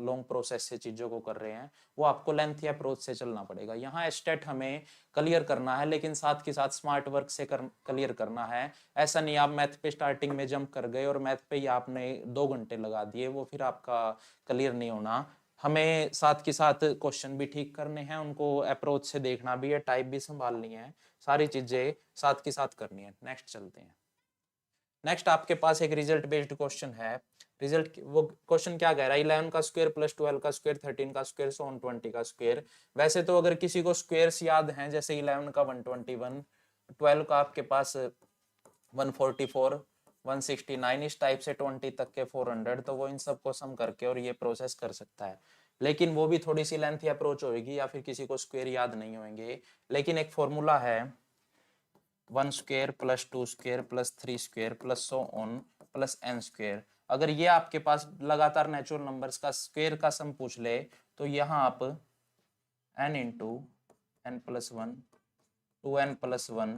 लॉन्ग प्रोसेस से चीजों को कर रहे हैं, वो आपको लेंथी अप्रोच से चलना पड़ेगा। यहाँ एस्टेट हमें क्लियर करना है, लेकिन साथ के साथ स्मार्ट वर्क से क्लियर करना है। ऐसा नहीं आप मैथ पे स्टार्टिंग में जंप कर गए और मैथ पे ही आपने 2 घंटे लगा दिए, वो फिर आपका क्लियर नहीं होना। हमें साथ के साथ क्वेश्चन भी ठीक करने हैं, उनको अप्रोच से देखना भी है, टाइप भी संभालनी है, सारी चीजें साथ के साथ करनी है। नेक्स्ट चलते हैं। नेक्स्ट आपके पास एक रिजल्ट बेस्ड क्वेश्चन है। रिजल्ट वो क्वेश्चन क्या कह रहा है, 11 का स्क्वायर + 12 का स्क्वायर, 13 का स्क्वायर, सो ऑन 20 का स्क्वायर। वैसे तो अगर किसी को स्क्वायर्स याद हैं, जैसे 11 का 121, 12 का आपके पास 144, 169, इस टाइप से 20 तक के 400, तो वो इन सबको सम करके और ये प्रोसेस कर सकता है। लेकिन वो भी थोड़ी सी लेंथी अप्रोच होगी, या फिर किसी को स्क्वायर याद नहीं होंगे। लेकिन एक फॉर्मूला है 1 square + 2 square + 3 square + so on + n square. अगर ये आपके पास लगातार नेचुरल नंबर्स का स्क्वायर का सम पूछ ले, तो यहाँ आप n × n+1 2n + 1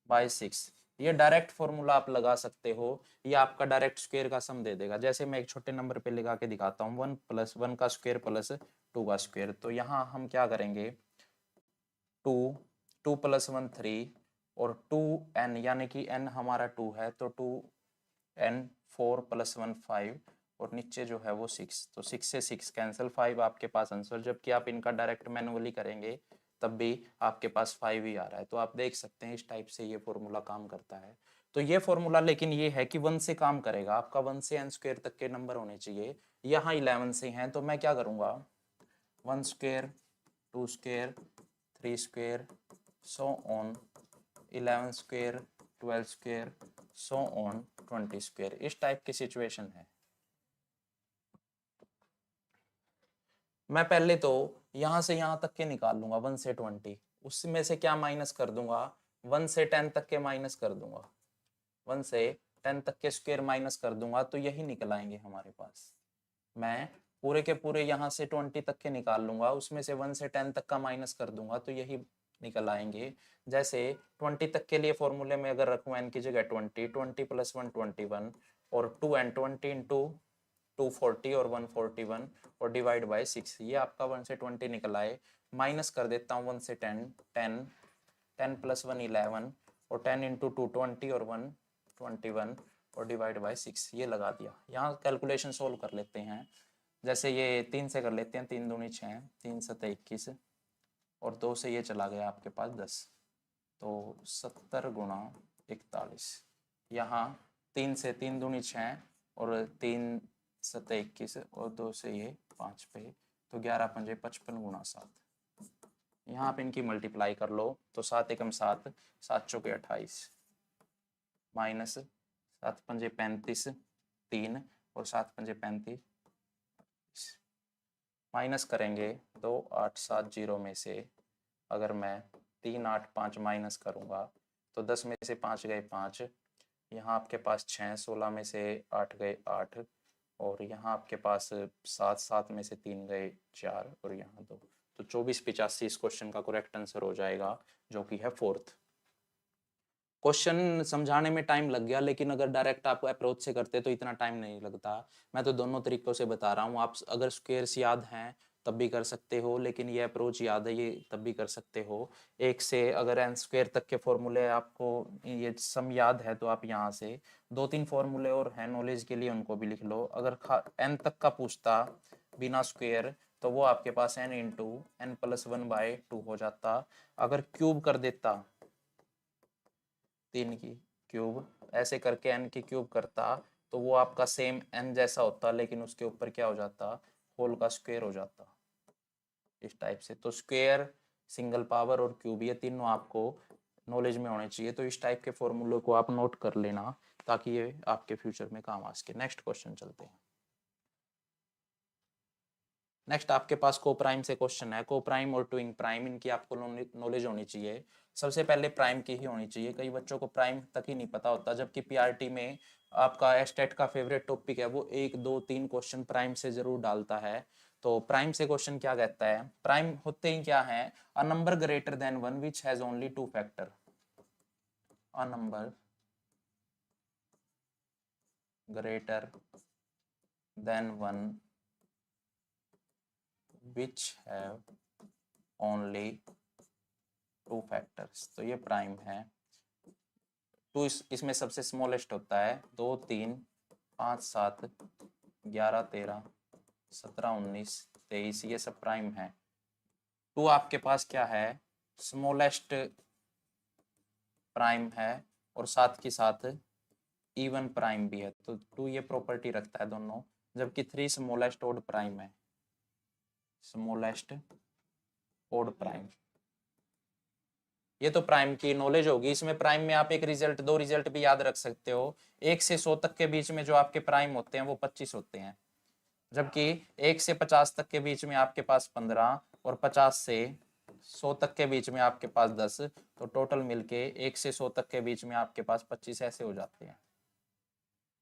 / 6, ये डायरेक्ट फॉर्मूला आप लगा सकते हो। ये आपका डायरेक्ट स्क्वायर का सम दे देगा। जैसे मैं एक छोटे नंबर पे लगा के दिखाता हूँ, 1 + 1 का स्क्वायर + 2 का स्क्वायर। तो यहाँ हम क्या करेंगे, 2 2 + 1 3 और 2n, यानी कि n हमारा 2 है, तो 2n 4 + 1 5 और नीचे जो है वो 6, तो 6 से 6 कैंसिल, 5 आपके पास आंसर। जबकि आप इनका डायरेक्ट मैनुअली करेंगे तब भी आपके पास 5 ही आ रहा है। तो आप देख सकते हैं इस टाइप से ये फॉर्मूला काम करता है। तो ये फॉर्मूला लेकिन ये है कि 1 से काम करेगा, आपका 1 से n स्क्वायर तक के नंबर होने चाहिए। यहाँ 11 से हैं, तो मैं क्या करूँगा, 1 square 2 square 3 square so on 11 square 12 square so on 20 square, इस टाइप की सिचुएशन है। मैं पहले तो यहाँ से यहाँ तक के निकाल लूंगा 1 से 20, उसमें से क्या माइनस कर दूंगा, 1 से 10 तक के माइनस कर दूंगा, 1 से 10 तक के स्क्वायर माइनस कर दूंगा, तो यही निकल आएंगे हमारे पास। मैं पूरे के पूरे यहाँ से 20 तक के निकाल लूंगा, उसमें से 1 से 10 तक का माइनस कर दूंगा, तो यही निकल आएंगे। जैसे 20 तक के लिए फॉर्मूले में अगर रखूँ n की जगह 20, 20 + 1 21 और 2n, 20 × 240 और 141 और डिवाइड बाय 6, ये आपका 1 से 20 निकल आए। माइनस कर देता हूँ 1 से 10, 10 10 + 1 11 और 10 × 2 20 और 1 21 और डिवाइड बाय 6, ये लगा दिया। यहाँ कैलकुलेशन सोल्व कर लेते हैं। जैसे ये 3 से कर लेते हैं, 3 दूनी 6, 3 × 7 21 और 2 से ये चला गया आपके पास 10, तो 70 × 41। यहाँ 3 से 3 दूनी 6 और 3 × 7 21 और 2 से ये 5 पे, तो 11 × 5 55 × 7। यहाँ आप इनकी मल्टीप्लाई कर लो, तो 7 × 7 7 × 4 28 माइनस 7 × 5 35 3 और 7 × 5 35 माइनस करेंगे 2 8 7 0 में से। अगर मैं 3 8 5 माइनस करूँगा तो 10 में से 5 गए 5, यहाँ आपके पास 6, 16 में से 8 गए 8 और यहाँ आपके पास 7, 7 में से 3 गए 4 और यहाँ 2, तो 24 85 इस क्वेश्चन का करेक्ट आंसर हो जाएगा, जो कि है 4th। क्वेश्चन समझाने में टाइम लग गया, लेकिन अगर डायरेक्ट आप अप्रोच से करते तो इतना टाइम नहीं लगता। मैं तो दोनों तरीकों से बता रहा हूँ। आप अगर स्क्वायर्स याद हैं तब भी कर सकते हो, लेकिन ये अप्रोच याद है, ये तब भी कर सकते हो। 1 से अगर n स्क्वायर तक के फॉर्मूले आपको ये सम याद है तो आप यहाँ से 2-3 फॉर्मूले और हैं नॉलेज के लिए, उनको भी लिख लो। अगर n तक का पूछता बिना स्क्वायर तो वो आपके पास n इंटू n प्लस 1/2 हो जाता। अगर क्यूब कर देता 3 की क्यूब ऐसे करके n की क्यूब करता तो वो आपका सेम n जैसा होता, लेकिन उसके ऊपर क्या हो जाता, होल का स्क्वायर हो जाता, इस टाइप से। तो स्क्वायर, सिंगल पावर और क्यूब ये तीनों आपको नॉलेज में होने चाहिए। तो इस टाइप के फॉर्मूले को आप नोट कर लेना ताकि ये आपके फ्यूचर में काम आ सके। नेक्स्ट क्वेश्चन चलते हैं। नेक्स्ट आपके पास को प्राइम से क्वेश्चन है। को प्राइम और ट्विंग प्राइम, इनकी आपको नॉलेज होनी चाहिए। सबसे पहले प्राइम की ही होनी चाहिए। कई बच्चों को प्राइम तक ही नहीं पता होता, जबकि पीआरटी में आपका एस्टेट का फेवरेट टॉपिक है, वो 1 2 3 क्वेश्चन प्राइम से जरूर डालता है। तो प्राइम से क्वेश्चन क्या कहता है, प्राइम होते ही क्या है, a number greater than 1 which has only 2 factor. A number greater than 1 which have only 2 factors, तो ये प्राइम है। 2 इसमें सबसे स्मॉलेस्ट होता है, 2 3 5 7 11 13 17 19 23, ये सब प्राइम है। 2 आपके पास क्या है, स्मॉलेस्ट प्राइम है और साथ के साथ इवन प्राइम भी है, तो 2 ये प्रॉपर्टी रखता है दोनों। जबकि 3 स्मॉलेस्ट ओड प्राइम है, स्मॉलेस्ट ओड प्राइम। ये तो प्राइम की नॉलेज होगी। इसमें प्राइम में आप एक रिजल्ट, 2 रिजल्ट भी याद रख सकते हो। 1 से 100 तक के बीच में जो आपके प्राइम होते हैं वो 25 होते हैं, जबकि 1 से 50 तक के बीच में आपके पास 15 और 50 से 100 तक के बीच में आपके पास 10, तो टोटल मिलके 1 से 100 तक के बीच में आपके पास 25 ऐसे हो जाते हैं।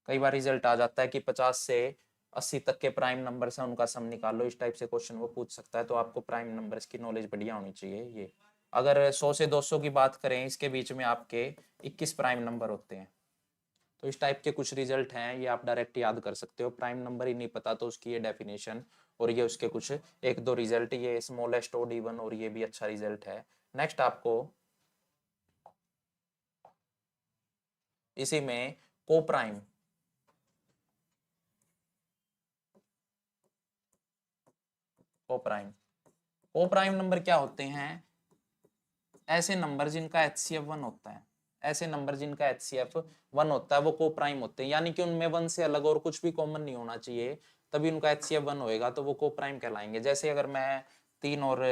कई बार रिजल्ट आ जाता है कि 50 से 80 तक के प्राइम नंबर से उनका सम निकालो, इस टाइप से क्वेश्चन वो पूछ सकता है। तो आपको प्राइम नंबर्स की नॉलेज बढ़िया होनी चाहिए। ये अगर 100 से 200 की बात करें, इसके बीच में आपके 21 प्राइम नंबर होते हैं। तो इस टाइप के कुछ रिजल्ट हैं, ये आप डायरेक्ट याद कर सकते हो। प्राइम नंबर ही नहीं पता तो उसकी ये डेफिनेशन और ये उसके कुछ 1 2 रिजल्ट, ये स्मॉलेस्ट ओड इवन, और ये भी अच्छा रिजल्ट है। नेक्स्ट आपको इसी में को प्राइम, को प्राइम नंबर क्या होते हैं, ऐसे नंबर जिनका HCF 1 होता है। ऐसे नंबर जिनका HCF 1 होता है वो को प्राइम होते हैं, यानी कि उनमें 1 से अलग और कुछ भी कॉमन नहीं होना चाहिए, तभी उनका HCF 1 होएगा, तो वो को प्राइम कहलाएंगे। जैसे अगर मैं 3 और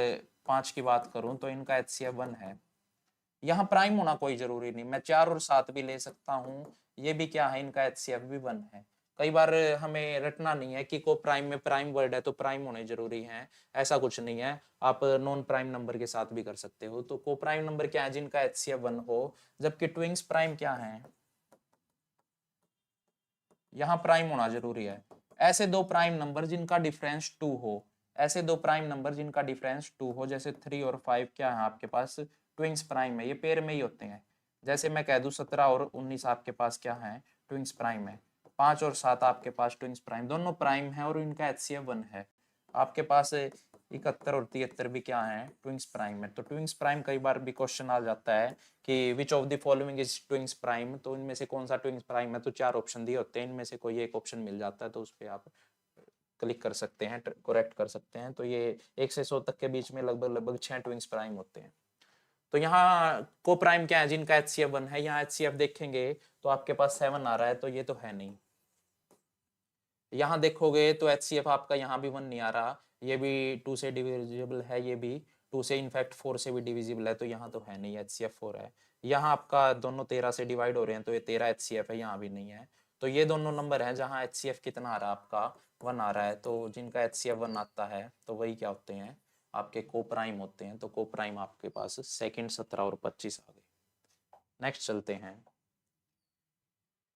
5 की बात करूं तो इनका HCF 1 है। यहाँ प्राइम होना कोई जरूरी नहीं, मैं 4 और 7 भी ले सकता हूँ, ये भी क्या है, इनका HCF भी 1 है। कई बार हमें रटना नहीं है कि को प्राइम में प्राइम वर्ड है तो प्राइम होने जरूरी है, ऐसा कुछ नहीं है। आप नॉन प्राइम नंबर के साथ भी कर सकते हो। तो को प्राइम नंबर क्या है, जिनका HCF 1 हो। जबकि ट्विंग्स प्राइम क्या है, यहाँ प्राइम होना जरूरी है। ऐसे 2 प्राइम नंबर जिनका डिफरेंस 2 हो, ऐसे 2 प्राइम नंबर जिनका डिफरेंस 2 हो, जैसे 3 और 5 क्या है आपके पास, ट्विंग्स प्राइम है, ये पेयर में ही होते हैं। जैसे मैं कह दूं 17 और 19 आपके पास क्या है, ट्विंग्स प्राइम है। 5 और 7 आपके पास ट्विंग्स प्राइम, दोनों प्राइम है और इनका HCF 1 है। आपके पास 71 और 73 भी क्या है, ट्विंग्स प्राइम है। तो ट्विंग्स प्राइम कई बार भी क्वेश्चन आ जाता है कि which of the following is twins prime, तो इनमें से कौन सा ट्विंग्स प्राइम है, तो 4 ऑप्शन दिए होते हैं, इनमें से कोई एक ऑप्शन मिल जाता है तो उस पर आप क्लिक कर सकते हैं, करेक्ट कर सकते हैं। तो ये 1 से 100 तक के बीच में लगभग लगभग 6 ट्विंग्स प्राइम होते हैं। तो यहाँ को प्राइम क्या है, जिनका HCF 1 है। यहाँ HCF देखेंगे तो आपके पास 7 आ रहा है, तो ये तो है नहीं। यहाँ देखोगे तो HCF आपका यहाँ भी 1 नहीं आ रहा, ये भी 2 से डिविजिबल है, ये भी 2 से, इनफैक्ट 4 से भी डिविजिबल है, तो यहाँ तो है नहीं, HCF 4 है। यहाँ आपका दोनों 13 से डिवाइड हो रहे हैं, तो ये 13 HCF है, यहाँ भी नहीं है। तो ये दोनों नंबर हैं जहाँ HCF कितना आ रहा है आपका, 1 आ रहा है। तो जिनका HCF 1 आता है तो वही क्या होते हैं, आपके को प्राइम होते हैं। तो को प्राइम आपके पास सेकंड 17 और 25 आ गए। नेक्स्ट चलते हैं।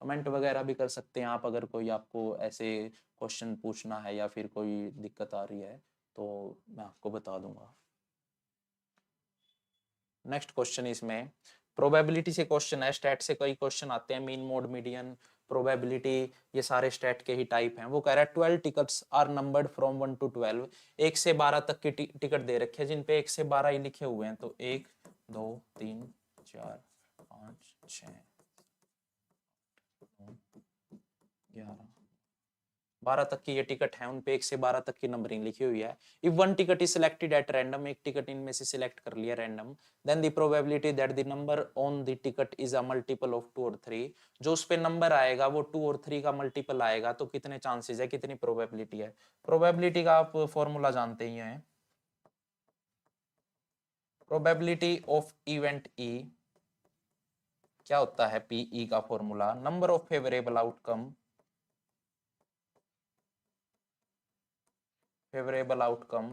कमेंट वगैरह भी कर सकते हैं आप, अगर कोई आपको ऐसे क्वेश्चन पूछना है या फिर कोई दिक्कत आ रही है तो मैं आपको बता दूंगा। नेक्स्ट क्वेश्चन इसमें, प्रोबेबिलिटी से क्वेश्चन है, स्टैट से कई क्वेश्चन आते हैं, मीन मोड मीडियन प्रोबेबिलिटी, ये सारे स्टैट के ही टाइप हैं। वो कह रहा है 12 tickets are numbered from 1 to 12, 1 से 12 तक की टिकट दे रखे हैं जिन पे 1 से 12 ही लिखे हुए हैं। तो 1 2 3 4 5 6 11 12 तक की ये टिकट है, उन पे 1 से 12 तक की नंबरिंग लिखी हुई है। If one ticket is selected at random, एक टिकट इनमें से सिलेक्ट कर लिया random, then the probability that the number on the ticket is a multiple of 2 और 3, जो उस पे नंबर आएगा वो 2 और 3 का मल्टीपल आएगा, तो कितने चांसेस है, कितनी प्रोबेबिलिटी है। प्रोबेबिलिटी का आप फॉर्मूला जानते ही हैं, प्रोबेबिलिटी ऑफ इवेंट ई क्या होता है, पीई का formula number of favourable outcome, favourable outcome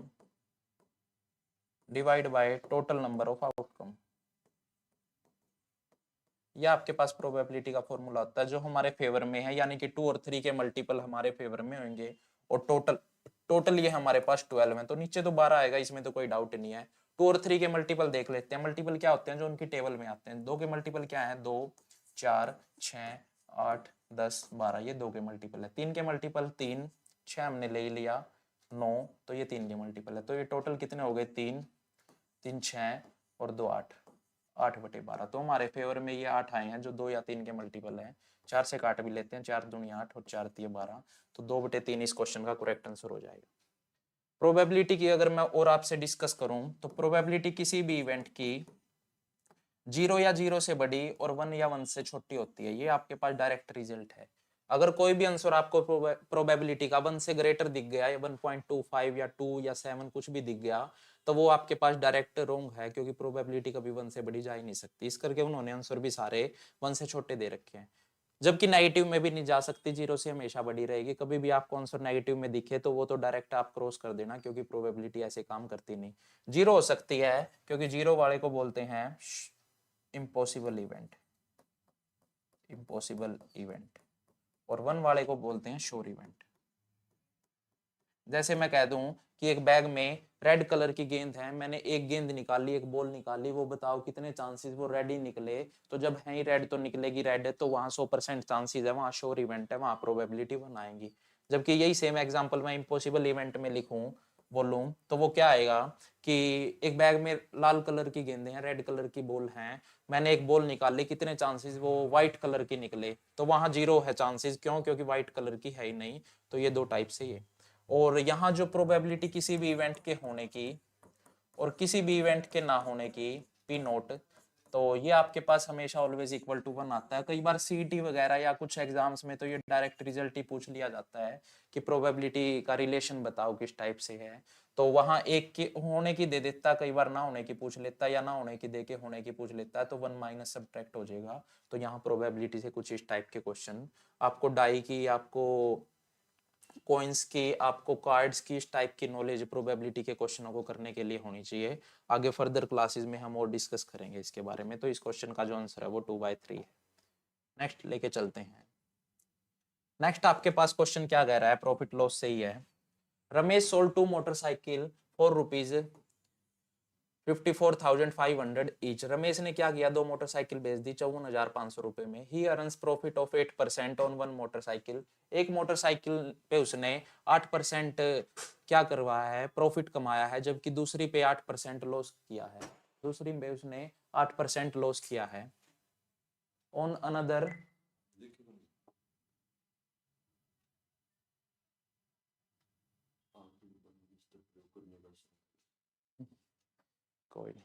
divide by total number of outcome. यह आपके पास प्रोबेबिलिटी का फॉर्मूला होता है जो हमारे फेवर में है, यानी कि 2 और 3 के मल्टीपल हमारे फेवर में होंगे, और टोटल ये हमारे पास 12 है, तो नीचे तो 12 आएगा, इसमें तो कोई डाउट नहीं है। 2 और 3 के मल्टीपल देख लेते हैं। मल्टीपल क्या होते हैं जो उनकी टेबल में आते हैं। 2 के मल्टीपल क्या है, 2 4 6 8 10 12, ये 2 के मल्टीपल है। 3 के मल्टीपल 3 6 हमने ले लिया 9, तो ये 3 के मल्टीपल है। तो ये टोटल कितने हो गए, 3 3 6 और 2 8, 8/12। तो हमारे फेवर में ये 8 आए हैं जो 2 या 3 के मल्टीपल हैं। 4 से काट भी लेते हैं, 4 दूनी 8 और 4 तिये 12, तो 2/3 इस क्वेश्चन का करेक्ट आंसर हो जाएगा। प्रोबेबिलिटी की अगर मैं और आपसे डिस्कस करूं तो प्रोबेबिलिटी किसी भी इवेंट की 0 या 0 से बड़ी और 1 या 1 से छोटी होती है। ये आपके पास डायरेक्ट रिजल्ट है। अगर कोई भी आंसर आपको प्रोबेबिलिटी का 1 से ग्रेटर दिख गया, 1.25 या 2 या 7 कुछ भी दिख गया, तो वो आपके पास डायरेक्ट रॉन्ग है, क्योंकि प्रोबेबिलिटी कभी 1 से बड़ी जा ही नहीं सकती। इस करके उन्होंने आंसर भी सारे 1 से छोटे दे रखे हैं। जबकि नेगेटिव में भी नहीं जा सकती, 0 से हमेशा बड़ी रहेगी। कभी भी आपको आंसर नेगेटिव में दिखे तो वो तो डायरेक्ट आप क्रॉस कर देना, क्योंकि प्रोबेबिलिटी ऐसे काम करती नहीं। 0 हो सकती है, क्योंकि 0 वाले को बोलते हैं इम्पॉसिबल इवेंट, इम्पॉसिबल इवेंट, और 1 वाले को बोलते हैं श्योर इवेंट। जैसे मैं कह दूं कि एक बैग में रेड कलर की गेंद है, मैंने एक गेंद निकाली, एक बॉल निकाली, वो बताओ कितने चांसेस वो रेड ही निकले। तो जब है ही रेड तो निकलेगी रेड, तो वहां 100% चांसेस है, वहां श्योर इवेंट है, वहां प्रोबेबिलिटी 1 आएंगी। जबकि यही सेम एग्जांपल मैं इम्पॉसिबल इवेंट में लिखूं, बोलूं, तो वो क्या आएगा कि एक बैग में लाल कलर की गेंदें हैं, रेड कलर की बॉल हैं, मैंने एक बॉल निकाली, कितने चांसेस, वो व्हाइट कलर की निकले, तो वहां 0 है चांसेस। क्यों? क्योंकि व्हाइट कलर की है ही नहीं। तो ये 2 टाइप से ये। और यहाँ जो प्रोबेबिलिटी किसी भी इवेंट के होने की और किसी भी इवेंट के ना होने की, पी नोट, तो ये आपके पास हमेशा ऑलवेज इक्वल टू 1 आता है। कई बार सीईटी वगैरह या कुछ एग्जाम्स में तो ये डायरेक्ट रिजल्ट ही पूछ लिया जाता है कि प्रोबेबिलिटी का रिलेशन बताओ किस टाइप से है, तो वहां एक के होने की दे देता, कई बार ना होने की पूछ लेता, या ना होने की दे के होने की पूछ लेता है, तो 1 माइनस सब्ट्रैक्ट हो जाएगा। तो यहाँ प्रोबेबिलिटी से कुछ इस टाइप के क्वेश्चन आपको डाई की, आपको कॉइन्स की, आपको कार्ड्स की, इस टाइप की नॉलेज प्रोबेबिलिटी के क्वेश्चनों को करने के लिए होनी चाहिए। आगे फर्दर क्लासेस में हम और डिस्कस करेंगे इसके बारे में। तो इस क्वेश्चन का जो आंसर है वो 2/3 है। नेक्स्ट लेके चलते हैं। नेक्स्ट आपके पास क्वेश्चन क्या कह रहा है, प्रॉफिट लॉस से ही है। Ramesh sold 2 motorcycle for ₹54,500 each. Ramesh ने क्या किया, 2 मोटरसाइकिल बेच दी 54,500 रुपए में। ही earns profit of 8% on 1 motorcycle. एक मोटरसाइकिल पे उसने 8% क्या करवाया है, प्रॉफिट कमाया है, जबकि दूसरी पे 8% लॉस किया है। दूसरी पे उसने 8% लॉस किया है। ऑन अनदर कोई नहीं।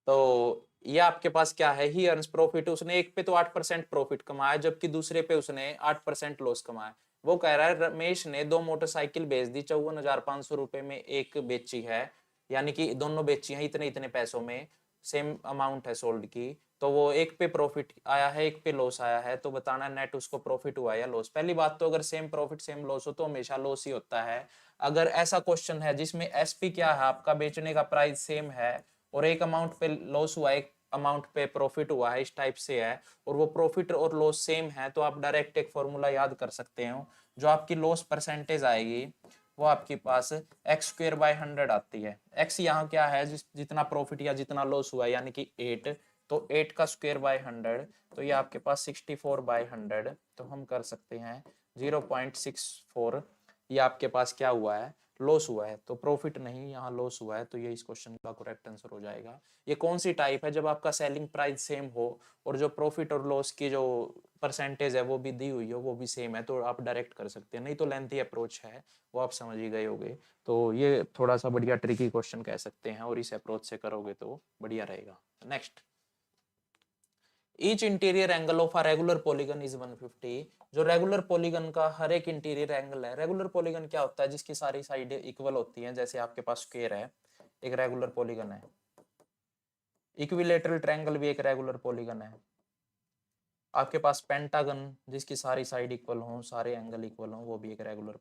तो ये आपके पास क्या है, ही अर्न्स प्रॉफिट, उसने एक पे तो 8% प्रॉफिट कमाया, जबकि दूसरे पे उसने 8% लॉस कमाया। वो कह रहा है रमेश ने 2 मोटरसाइकिल बेच दी, 54,500 रुपए में एक बेची है, यानी कि दोनों बेची हैं इतने इतने पैसों में, सेम अमाउंट है सोल्ड की। तो वो एक पे प्रॉफिट आया है, एक पे लॉस आया है, तो बताना नेट उसको प्रॉफिट हुआ या लॉस। पहली बात तो अगर सेम प्रॉफिट सेम लॉस हो तो हमेशा लॉस ही होता है। अगर ऐसा क्वेश्चन है जिसमें एसपी क्या है, आपका बेचने का प्राइस सेम है और एक अमाउंट पे लॉस हुआ, एक अमाउंट पे प्रॉफिट हुआ है, इस टाइप से है, और वो प्रॉफिट और लॉस सेम है, तो आप डायरेक्ट एक फॉर्मूला याद कर सकते हो। जो आपकी लॉस परसेंटेज आएगी वो आपके पास x² by 100 आती है। x यहाँ क्या है, जितना प्रॉफिट या जितना लॉस हुआ है, यानी कि 8, तो 8 का स्क्वायर बाय 100, तो ये आपके पास 64/100, तो हम कर सकते हैं 0.64, ये आपके पास क्या हुआ है, लॉस हुआ है, तो प्रॉफिट नहीं, यहाँ लॉस हुआ है, तो ये इस क्वेश्चन का करेक्ट आंसर हो जाएगा। ये कौन सी टाइप है, जब आपका सेलिंग प्राइस सेम हो और जो प्रॉफिट और लॉस की जो परसेंटेज है वो भी दी हुई हो, वो भी सेम है, तो आप डायरेक्ट कर सकते हैं, नहीं तो लेंथी अप्रोच है, वो आप समझ ही गए होगे। तो ये थोड़ा सा बढ़िया ट्रिकी क्वेश्चन कह सकते हैं, और इस अप्रोच से करोगे तो बढ़िया रहेगा। Next, each interior angle of a regular polygon is 150। जो रेगुलर पॉलीगन का हर एक इंटीरियर एंगल है, रेगुलर पॉलीगन क्या होता है, जिसकी सारी साइडें इक्वल होती हैं, जैसे आपके पास स्क्वायर है, एक रेगुलर पॉलीगन है। इक्विलेटरल ट्रायंगल भी एक रेगुलर पॉलीगन है। आपके पास पेंटागन, जिसकी सारी साइड इक्वल हो, सारे एंगल इक्वल हो, वो भी एक रेगुलर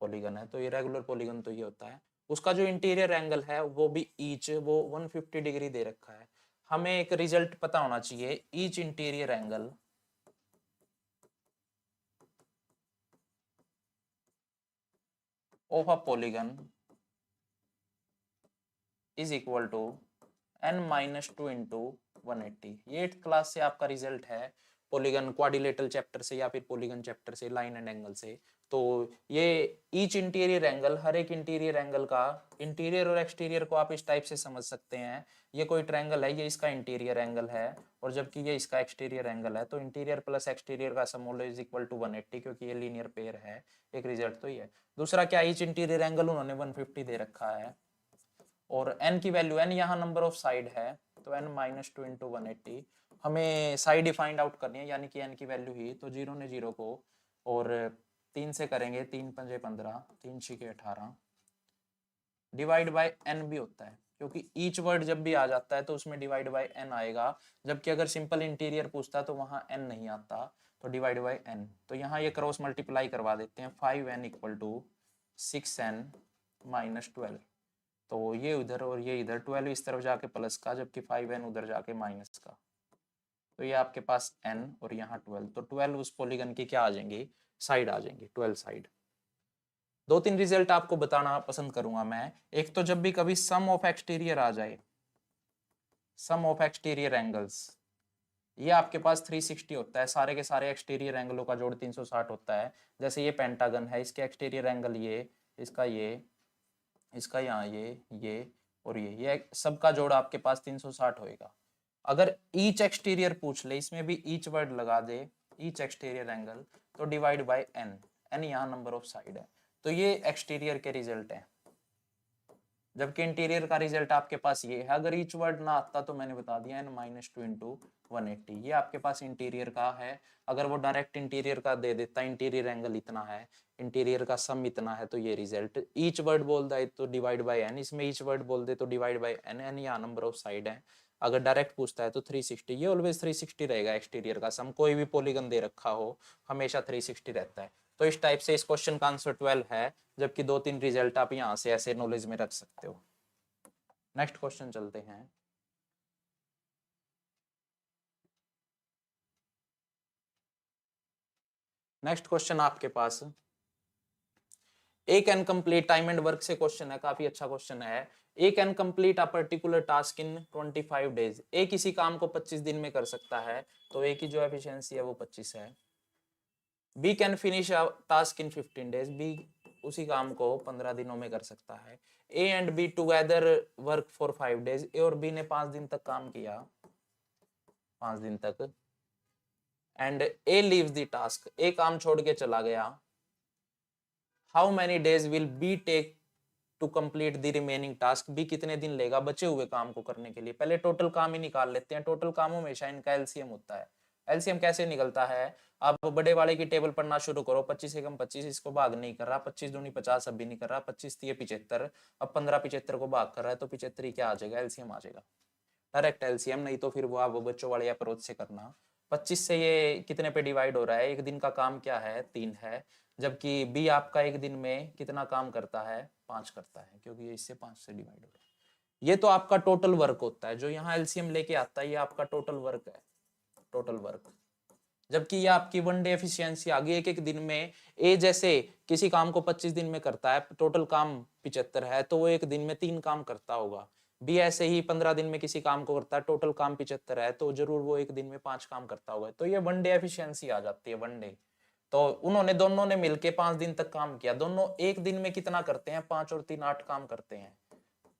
पॉलीगन है। तो ये रेगुलर पॉलीगन तो ये होता है। उसका जो इंटीरियर एंगल है वो भी ईच, वो 150 डिग्री दे रखा है। हमें एक रिजल्ट पता होना चाहिए, each interior angle of a polygon is equal to n-2 into 180। ये 8th क्लास से आपका रिजल्ट है, पॉलीगन क्वाड्रिलेटरल चैप्टर से या फिर पॉलीगन चैप्टर से, लाइन एंड एंगल से। तो ये ईच इंटीरियर एंगल, हर एक इंटीरियर एंगल का इंटीरियर और एक्सटीरियर को आप इस टाइप से समझ सकते हैं, ये कोई ट्रायंगल है, ये इसका इंटीरियर एंगल है, और जबकि ये इसका एक्सटीरियर एंगल है, तो इंटीरियर प्लस एक्सटीरियर का सम इज इक्वल टू 180, क्योंकि ये लीनियर पेयर है। एक रिजल्ट तो ये। दूसरा क्या, ईच इंटीरियर एंगल उन्होंने 150 दे रखा है, और n की वैल्यू, n यहाँ नंबर ऑफ साइड है, तो n-2 इंटू 180। हमें साइड ही फाइंड आउट करनी है, यानी कि n की वैल्यू ही, तो 0 ने 0 को और 3 से करेंगे, 3 पंजे 15, 3 छिके 18, डिवाइड बाय n भी होता है, क्योंकि ईच वर्ड जब भी आ जाता है तो उसमें डिवाइड बाय n आएगा, जबकि अगर सिंपल इंटीरियर पूछता है तो वहाँ n नहीं आता, तो डिवाइड बाय n। तो यहाँ ये क्रॉस मल्टीप्लाई करवा देते हैं, 5n equal to 6n minus 12, तो ये उधर और ये इधर, 12 इस तरफ जाके प्लस का, जबकि 5n उधर जाके माइनस का, तो ये आपके पास n और यहाँ 12, तो 12 उस पॉलीगन की क्या आ जाएंगी, साइड आ जाएंगी, 12 साइड। दो तीन रिजल्ट आपको बताना पसंद करूंगा मैं। एक तो जब भी कभी सम ऑफ एक्सटीरियर आ जाए, सम ऑफ एक्सटीरियर एंगल्स, ये आपके पास 360 होता है, सारे के सारे एक्सटीरियर एंगलों का जोड़ 360 होता है। जैसे ये पेंटागन है, इसके एक्सटीरियर एंगल ये, इसका ये, इसका यहाँ ये और ये सबका जोड़ आपके पास 360 होएगा। अगर ईच एक्सटीरियर पूछ ले, इसमें भी ईच वर्ड लगा दे, ईच एक्सटीरियर एंगल, तो डिवाइड बाय n, n यहाँ नंबर ऑफ साइड है, तो ये एक्सटीरियर के रिजल्ट है। जबकि इंटीरियर का रिजल्ट आपके पास ये है। अगर ईच वर्ड ना आता तो मैंने बता दिया n-2 इंटू 180, ये आपके पास इंटीरियर का है। अगर वो डायरेक्ट इंटीरियर का दे देता, इंटीरियर एंगल इतना है, इंटीरियर का सम इतना है, तो ये रिजल्ट। ईच वर्ड बोल दे तो डिवाइड बाय n, इसमें ईच वर्ड बोल दे तो डिवाइड बाय n, n यहाँ नंबर ऑफ साइड है। अगर डायरेक्ट पूछता है तो 360, ये ऑलवेज 360 रहेगा एक्सटीरियर का सम, कोई भी पॉलीगन दे रखा हो हमेशा 360 रहता है। तो इस टाइप से इस क्वेश्चन का आंसर 12 है, जबकि दो तीन रिजल्ट आप यहाँ से ऐसे नॉलेज में रख सकते हो। नेक्स्ट क्वेश्चन चलते हैं। नेक्स्ट क्वेश्चन आपके पास एक इनकम्प्लीट टाइम एंड वर्क से क्वेश्चन है, काफी अच्छा क्वेश्चन है। एक incomplete a particular task in 25 days, एक किसी काम को 25 दिन में कर सकता है, तो ए की जो एफिशिएंसी है वो 25 है। B can finish a task in 15 days, B उसी काम को 15 दिनों में कर सकता है। A and B together work for 5 days, A और बी ने 5 दिन तक काम किया, 5 दिन तक, and A leaves the task, A काम छोड़ के चला गया। How many days will B take to complete the remaining task, B कितने दिन लेगा बचे हुए काम को करने के लिए। पहले टोटल काम ही निकाल लेते हैं, टोटल काम हमेशा इनका एलसीएम होता है। एलसीएम कैसे निकलता है, आप बड़े वाले की टेबल पढ़ना शुरू करो, 25 एकम 25, इसको भाग नहीं कर रहा, 25 दूनी 50, अब भी नहीं कर रहा, 25 तिये 75, अब 15 75 को भाग कर रहा है, तो 75 क्या आ जाएगा, एलसीएम आ जाएगा, डायरेक्ट एलसीएम। नहीं तो फिर वो आप बच्चों वाले अप्रोच से करना। 25 से ये कितने पे डिवाइड हो रहा है, एक दिन का काम क्या है, 3 है, जबकि बी आपका एक दिन में कितना काम करता है, 5 करता है, क्योंकि ये इससे 5 से डिवाइड हो रहा है। ये तो आपका टोटल वर्क होता है, जो यहाँ एलसीएम लेके आता है, ये आपका टोटल वर्क है, टोटल वर्क। जबकि ये आपकी वन डे एफिशिएंसी आ गई, एक एक दिन में। ए जैसे किसी काम को 25 दिन में करता है, टोटल काम 75 है, तो वो एक दिन में 3 काम करता होगा। बी ऐसे ही 15 दिन में किसी काम को करता है, टोटल काम 75 है, तो जरूर वो एक दिन में 5 काम करता होगा। तो ये वन डे एफिशिएंसी आ जाती है, वन डे। तो उन्होंने दोनों ने मिलके 5 दिन तक काम किया। दोनों एक दिन में कितना करते हैं? 5 और 3 8 काम करते हैं।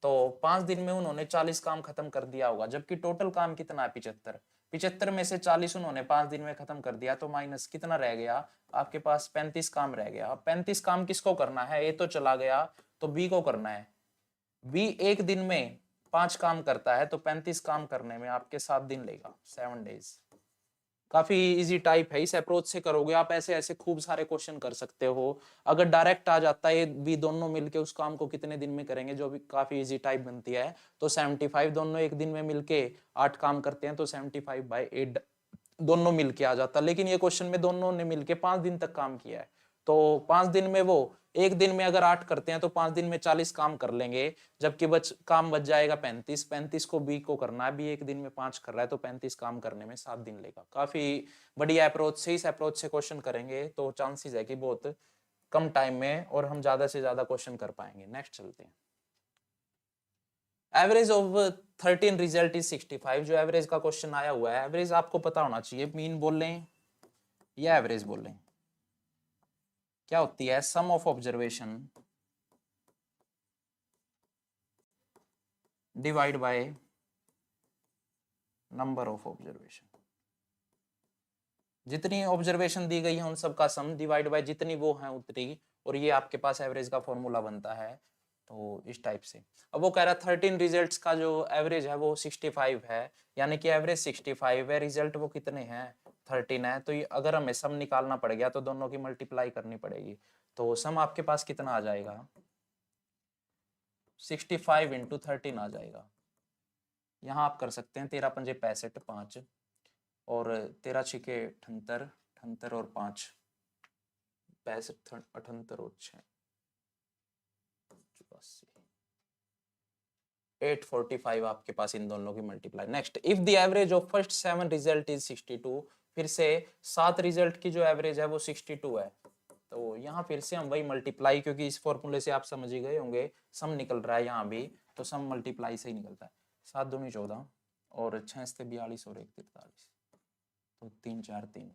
तो 5 दिन में उन्होंने 40 काम खत्म कर दिया होगा, जबकि टोटल काम कितना है? 75। 75 में से 40 उन्होंने 5 दिन में खत्म कर दिया, तो माइनस कितना रह गया आपके पास? 35 काम रह गया। 35 काम किसको करना है? ए तो चला गया, तो बी को करना है। बी एक दिन में 5 काम करता है, तो 35 काम करने में आपके 7 दिन लेगा, 7 डेज। काफी इजी टाइप है, इस अप्रोच से करोगे आप ऐसे ऐसे खूब सारे क्वेश्चन कर सकते हो। अगर डायरेक्ट आ जाता है भी दोनों मिलके उस काम को कितने दिन में करेंगे, जो भी काफी इजी टाइप बनती है, तो 75 दोनों एक दिन में मिलके 8 काम करते हैं, तो 75/8 दोनों मिलके आ जाता। लेकिन ये क्वेश्चन में दोनों ने मिलके 5 दिन तक काम किया है, तो 5 दिन में वो एक दिन में अगर 8 करते हैं तो 5 दिन में 40 काम कर लेंगे, जबकि काम बच जाएगा 35। 35 को बी को करना है, बी एक दिन में 5 कर रहा है, तो 35 काम करने में 7 दिन लेगा। काफी बढ़िया अप्रोच से, इस अप्रोच से क्वेश्चन करेंगे तो चांसेस है कि बहुत कम टाइम में और हम ज्यादा से ज्यादा क्वेश्चन कर पाएंगे। नेक्स्ट चलते हैं। Average of 13 result is 65। जो एवरेज का क्वेश्चन आया हुआ है, एवरेज आपको पता होना चाहिए, मीन बोल लें या एवरेज बोल लें, क्या होती है? Sum of observation divide by number of observation. जितनी ऑब्जर्वेशन दी गई है उन सब का सम डिवाइड बाय जितनी वो है उतनी, और ये आपके पास एवरेज का फॉर्मूला बनता है। तो इस टाइप से अब वो कह रहा है 13 रिजल्ट्स का जो एवरेज है वो 65 है, यानी कि एवरेज 65 है, रिजल्ट वो कितने हैं? 13 है। तो ये अगर हमें सम निकालना पड़ गया तो दोनों की मल्टीप्लाई करनी पड़ेगी। तो सम आपके पास कितना आ जाएगा? 65 इंटू 13 आ जाएगा। यहाँ आप कर सकते हैं 13 पंजे 65, 5 और 13 छिके 78, 78 और 5 65, 78 और 6 84, 845 आपके पास इन दोनों की multiply. Next, if the average of first 7 result is 62, फिर से 7 रिजल्ट की जो एवरेज है वो 62 है, तो यहाँ फिर से हम वही मल्टीप्लाई, क्योंकि इस फॉर्मूले से आप समझ ही गए होंगे, सम निकल रहा है यहाँ भी, तो सम मल्टीप्लाई से ही निकलता है। 7 दूनी 14 और 6 से 42 और 1 43, तो 3 4 3।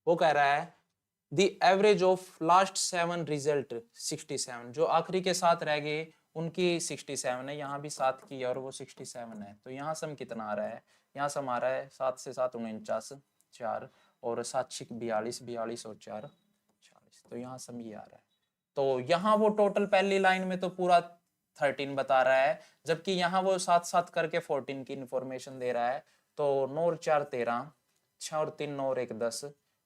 वो कह रहा है the average of last 7 result 67, जो आखिरी के 7 रह गए उनकी 67 है, यहाँ भी 7 की और वो 67 है। तो यहाँ सम कितना आ रहा है? यहाँ सम आ रहा है 7 से 7 49, 4 और 7 6 42, 42 और 4 40, तो यहाँ सम ये आ रहा है। तो यहाँ वो टोटल पहली लाइन में तो पूरा 13 बता रहा है, जबकि यहाँ वो 7 7 करके 14 की इंफॉर्मेशन दे रहा है। तो 9 और 4 13, 6 और 3 9 और 1 10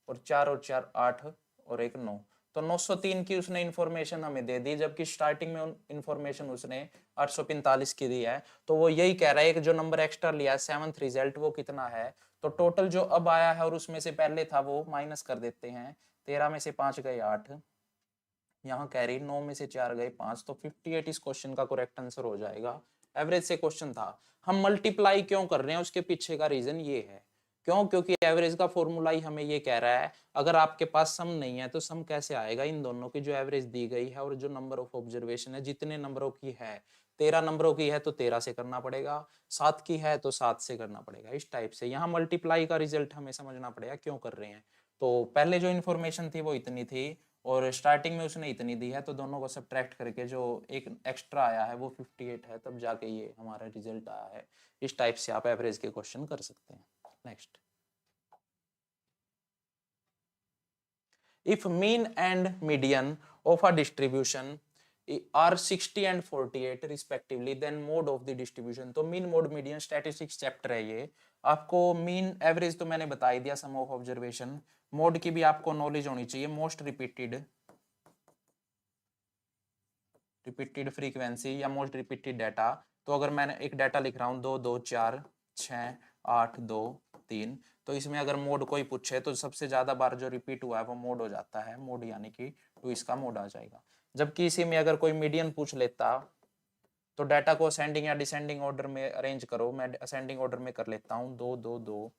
और 4 और 4 8 और 1 9, तो 903 की उसने इंफॉर्मेशन हमें दे दी, जबकि स्टार्टिंग में इंफॉर्मेशन उसने 845 की दी है। तो वो यही कह रहा है कि जो नंबर एक्स्ट्रा लिया है 7th रिजल्ट वो कितना है? तो टोटल जो अब आया है और उसमें से पहले था वो माइनस कर देते हैं। 13 में से 5 गए 8, यहाँ कैरी 9 में से 4 गए 5, तो 58 इस क्वेश्चन का करेक्ट आंसर हो जाएगा। एवरेज से क्वेश्चन था। हम मल्टीप्लाई क्यों कर रहे हैं उसके पीछे का रीजन ये है, क्यों? क्योंकि एवरेज का फॉर्मूला ही हमें ये कह रहा है, अगर आपके पास सम नहीं है तो सम कैसे आएगा? इन दोनों की जो एवरेज दी गई है और जो नंबर ऑफ ऑब्जर्वेशन है, जितने नंबरों की है, 13 नंबरों की है तो 13 से करना पड़ेगा, 7 की है तो 7 से करना पड़ेगा। इस टाइप से यहाँ मल्टीप्लाई का रिजल्ट हमें समझना पड़ेगा क्यों कर रहे हैं। तो पहले जो इन्फॉर्मेशन थी वो इतनी थी और स्टार्टिंग में उसने इतनी दी है, तो दोनों को सब्ट्रैक्ट करके जो एक एक्स्ट्रा आया है वो 58 है, तब जाके ये हमारा रिजल्ट आया है। इस टाइप से आप एवरेज के क्वेश्चन कर सकते हैं। Next, if mean and median of a distribution are 60 and 48 respectively, then mode of the distribution। तो mean mode median statistics chapter है ये। आपको mean average तो मैंने बता ही दिया, sum of observation, mode की भी आपको नॉलेज होनी चाहिए, मोस्ट रिपीटेड फ्रीक्वेंसी या मोस्ट रिपीटेड डाटा। तो अगर मैंने एक डाटा लिख रहा हूँ 2 2 4 6 8 2 3, तो इसमें अगर मोड कोई पूछे तो सबसे ज्यादा बार जो रिपीट हुआ है वो मोड हो जाता है, मोड यानी कि तो इसका मोड आ जाएगा। जबकि इसी में अगर कोई मीडियन पूछ लेता तो डाटा को असेंडिंग या डिसेंडिंग ऑर्डर में अरेंज करो, मैं असेंडिंग ऑर्डर में कर लेता हूँ 2 2 2,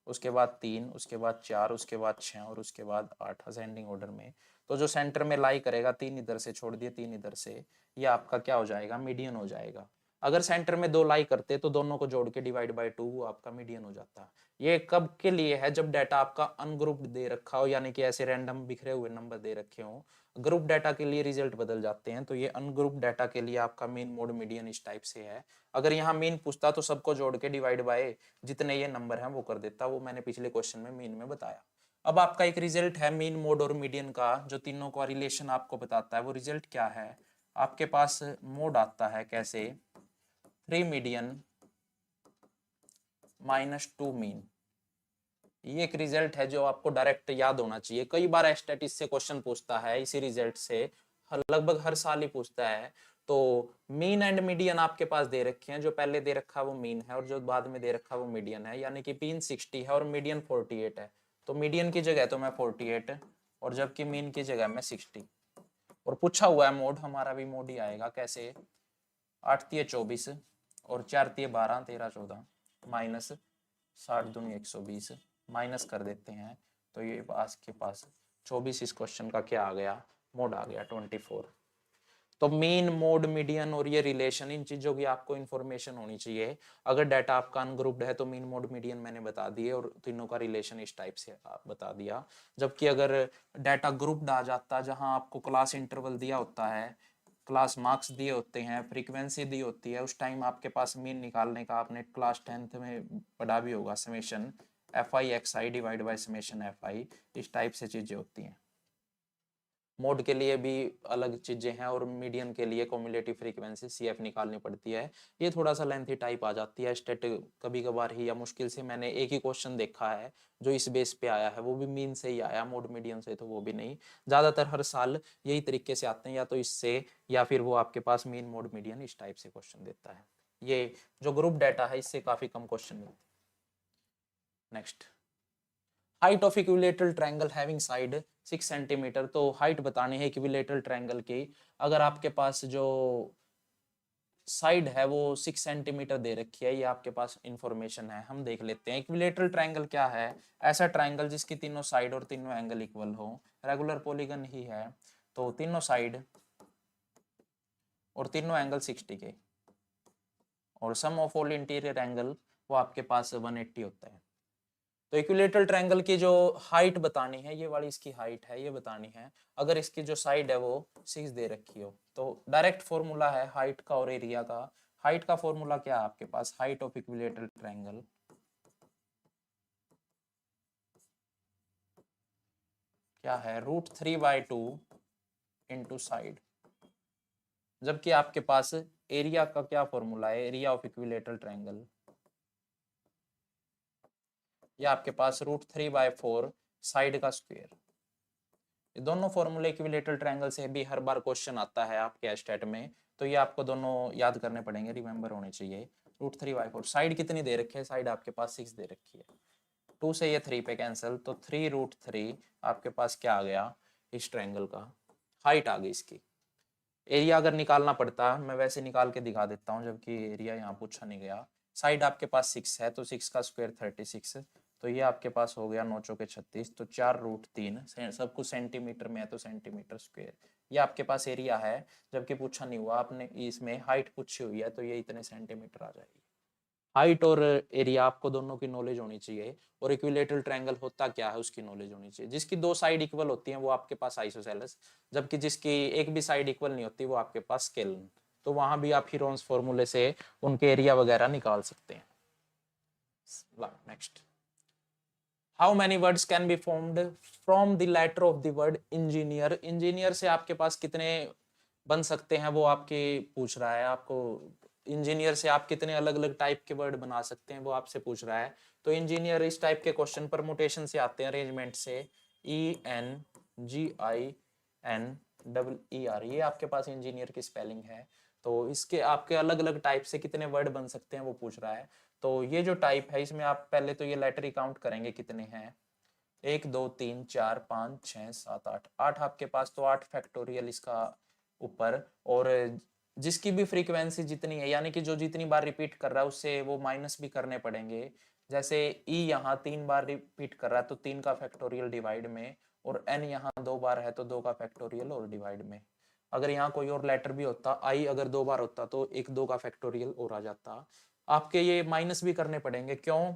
उसके बाद 3, उसके बाद 4, उसके बाद 6 और उसके बाद 8 असेंडिंग ऑर्डर में। तो जो सेंटर में लाई करेगा 3 इधर से छोड़ दिए 3 इधर से, ये आपका क्या हो जाएगा? मीडियन हो जाएगा। अगर सेंटर में 2 लाई करते तो दोनों को जोड़ के डिवाइड बाय 2 वो आपका मीडियन हो जाता। ये कब के लिए है? जब डाटा आपका अनग्रुप्ड दे रखा हो, यानी कि ऐसे रैंडम बिखरे हुए नंबर दे रखे हो। ग्रुप डाटा के लिए रिजल्ट बदल जाते हैं, तो ये अनग्रुप डाटा के लिए आपका मीन मोड मीडियन इस टाइप से है। अगर यहाँ मीन पूछता तो सबको जोड़ के डिवाइड बाय जितने ये नंबर हैं वो कर देता, वो मैंने पिछले क्वेश्चन में मीन में बताया। अब आपका एक रिजल्ट है मीन मोड और मीडियन का, जो तीनों का रिलेशन आपको बताता है। वो रिजल्ट क्या है? आपके पास मोड आता है कैसे? 3 मीडियन -2 मीन। ये एक रिजल्ट है जो आपको डायरेक्ट याद होना चाहिए। कई बार स्टैटिस से क्वेश्चन पूछता है इसी रिजल्ट से, लगभग हर साल ही पूछता है। तो मीन एंड मीडियन आपके पास दे रखे हैं, जो पहले दे रखा है वो मीन है और जो बाद में दे रखा है वो मीडियन है, यानी कि मीन 60 है और मीडियन 48 है। तो मीडियन की जगह तो मैं 48 और जबकि मीन की जगह मैं 60। और पूछा हुआ है मोड, हमारा भी मोड ही आएगा कैसे? 8 तिये 24 और 4 तिये 12, 13 14 माइनस 60 दूनी 120 माइनस कर देते हैं। तो ये के पास 24 इस क्वेश्चन का क्या आ गया? मोड आ गया 24। तो मीन मोड मीडियन और ये रिलेशन, इन चीजों की आपको इन्फॉर्मेशन होनी चाहिए। अगर डाटा आपका अनग्रुप्ड है तो मीन मोड मीडियन मैंने बता दिए और तीनों का रिलेशन इस टाइप से आप बता दिया। जबकि अगर डाटा ग्रुप्ड आ जाता, जहां आपको क्लास इंटरवल दिया होता है, क्लास मार्क्स दिए होते हैं, फ्रीक्वेंसी दी होती है, उस टाइम आपके पास मीन निकालने का आपने क्लास 10th में पढ़ा भी होगा, summation FI/XI divide by summation FI, इस टाइप से चीजें होती हैं। मोड के लिए भी अलग चीजें हैं और मीडियन के लिए कम्युलेटिव फ्रीक्वेंसी CF निकालनी पड़ती है। ये थोड़ा सा लेंथी टाइप आ जाती है स्टेट कभी कभार ही, या मुश्किल से मैंने एक ही क्वेश्चन देखा है जो इस बेस पे आया है, वो भी मीन से ही आया, मोड मीडियन से तो वो भी नहीं। ज्यादातर हर साल यही तरीके से आते हैं, या तो इससे या फिर वो आपके पास मीन मोड मीडियन इस टाइप से क्वेश्चन देता है। ये जो ग्रुप डाटा है इससे काफी कम क्वेश्चन मिलते हैं। Next, height of equilateral triangle having side 6 centimetre. तो हाइट बतानी है इक्विलेटरल ट्रायंगल की। अगर आपके पास जो साइड है वो 6 सेंटीमीटर दे रखी है, ये आपके पास इंफॉर्मेशन है, हम देख लेते हैं। इक्विलेटरल ट्रायंगल क्या है? ऐसा ट्रायंगल जिसकी तीनों साइड और तीनों एंगल इक्वल हो, रेगुलर पॉलीगन ही है। तो तीनों साइड और तीनों एंगल 60 के, और सम ऑफ ऑल इंटीरियर एंगल वो आपके पास 180 होता है। तो इक्विलेटरल ट्रायंगल की जो हाइट बतानी है, ये वाली इसकी हाइट है, ये बतानी है। अगर इसकी जो साइड है वो 6 दे रखी हो, तो डायरेक्ट फॉर्मूला है हाइट का और एरिया का। हाइट का फॉर्मूला क्या है आपके पास? हाइट ऑफ इक्विलेटरल ट्रायंगल क्या है? √3/2 इंटू साइड। जबकि आपके पास एरिया का क्या फॉर्मूला है? एरिया ऑफ इक्विलेटरल ट्रायंगल, ये आपके पास √3/4 साइड का स्क्वायर। ये दोनों फॉर्मूले इक्विलेटरल ट्रायंगल से भी हर बार क्वेश्चन आता है आपके स्टेट में, तो ये आपको दोनों याद करने पड़ेंगे, रिमेंबर होने चाहिए। √3/4 साइड कितनी दे रखी है? साइड आपके पास 6 दे रखी है। 2 से ये 3 पे कैंसिल, तो 3√3 आपके पास क्या आ गया? इस ट्रायंगल का हाइट आ गई इसकी। एरिया अगर निकालना पड़ता, मैं वैसे निकाल के दिखा देता हूँ, जबकि एरिया यहाँ पूछा नहीं गया। साइड आपके पास 6 है, तो 6 का स्क्वायर 36, तो ये आपके पास हो गया 9 चौके 36, तो 4√3 सब कुछ सेंटीमीटर में है, तो सेंटीमीटर स्क्वायर। ये आपके पास एरिया है, जबकि पूछा नहीं हुआ आपने, इसमें हाइट पूछी हुई है, तो ये इतने सेंटीमीटर आ जाएगी। हाइट और एरिया आपको दोनों की नॉलेज होनी चाहिए, और इक्विलेटरल ट्रायंगल होता क्या है उसकी नॉलेज होनी चाहिए। जिसकी 2 साइड इक्वल होती हैं वो आपके पास आइसोसेलेस, जबकि जिसकी एक भी साइड इक्वल नहीं होती वो आपके पास स्केलन। तो वहां भी आप हीरोन्स फॉर्मूले से उनके एरिया वगैरह निकाल सकते हैं। Next, how many words can be formed from the letter of the word engineer. Engineer से आपके पास कितने बन सकते हैं वो आपके पूछ रहा है। आपको इंजीनियर से आप कितने अलग अलग टाइप के वर्ड बना सकते हैं वो आपसे पूछ रहा है। तो इंजीनियर इस टाइप के क्वेश्चन परमुटेशन से आते हैं, अरेंजमेंट से। ENGINER, ये आपके पास इंजीनियर की स्पेलिंग है। तो इसके आपके अलग अलग टाइप से कितने वर्ड बन सकते हैं वो पूछ रहा है। तो ये जो टाइप है इसमें आप पहले तो ये लेटर ही काउंट करेंगे कितने हैं। 1 2 3 4 5 6 7 8, 8 आपके पास, तो 8 फैक्टोरियल इसका ऊपर। और जिसकी भी फ्रीक्वेंसी जितनी है, यानी कि जो जितनी बार रिपीट कर रहा है उससे वो माइनस भी करने पड़ेंगे। जैसे ई यहाँ 3 बार रिपीट कर रहा है तो 3 का फैक्टोरियल डिवाइड में, और एन यहाँ 2 बार है तो 2 का फैक्टोरियल और डिवाइड में। अगर यहाँ कोई और लेटर भी होता, आई अगर 2 बार होता तो 1 2 का फैक्टोरियल और आ जाता। आपके ये माइनस भी करने पड़ेंगे, क्यों?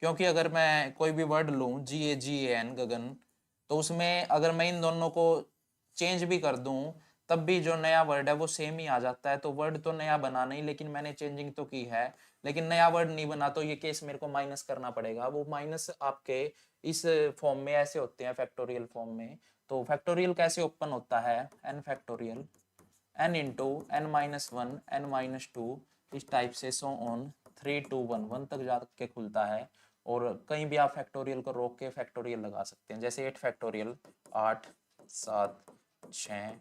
क्योंकि अगर मैं कोई भी वर्ड लूं GAGAN गगन, तो उसमें अगर मैं इन दोनों को चेंज भी कर दूं तब भी जो नया वर्ड है वो सेम ही आ जाता है। तो वर्ड तो नया बना नहीं, लेकिन मैंने चेंजिंग तो की है, लेकिन नया वर्ड नहीं बना, तो ये केस मेरे को माइनस करना पड़ेगा। वो माइनस आपके इस फॉर्म में ऐसे होते हैं, फैक्टोरियल फॉर्म में। तो फैक्टोरियल कैसे ओपन होता है? n factorial n into n minus one n minus two, इस टाइप से सो ऑन 3 2 1 1 तक जाके खुलता है। और कहीं भी आप फैक्टोरियल को रोक के फैक्टोरियल लगा सकते हैं, जैसे 8 फैक्टोरियल 8 7 6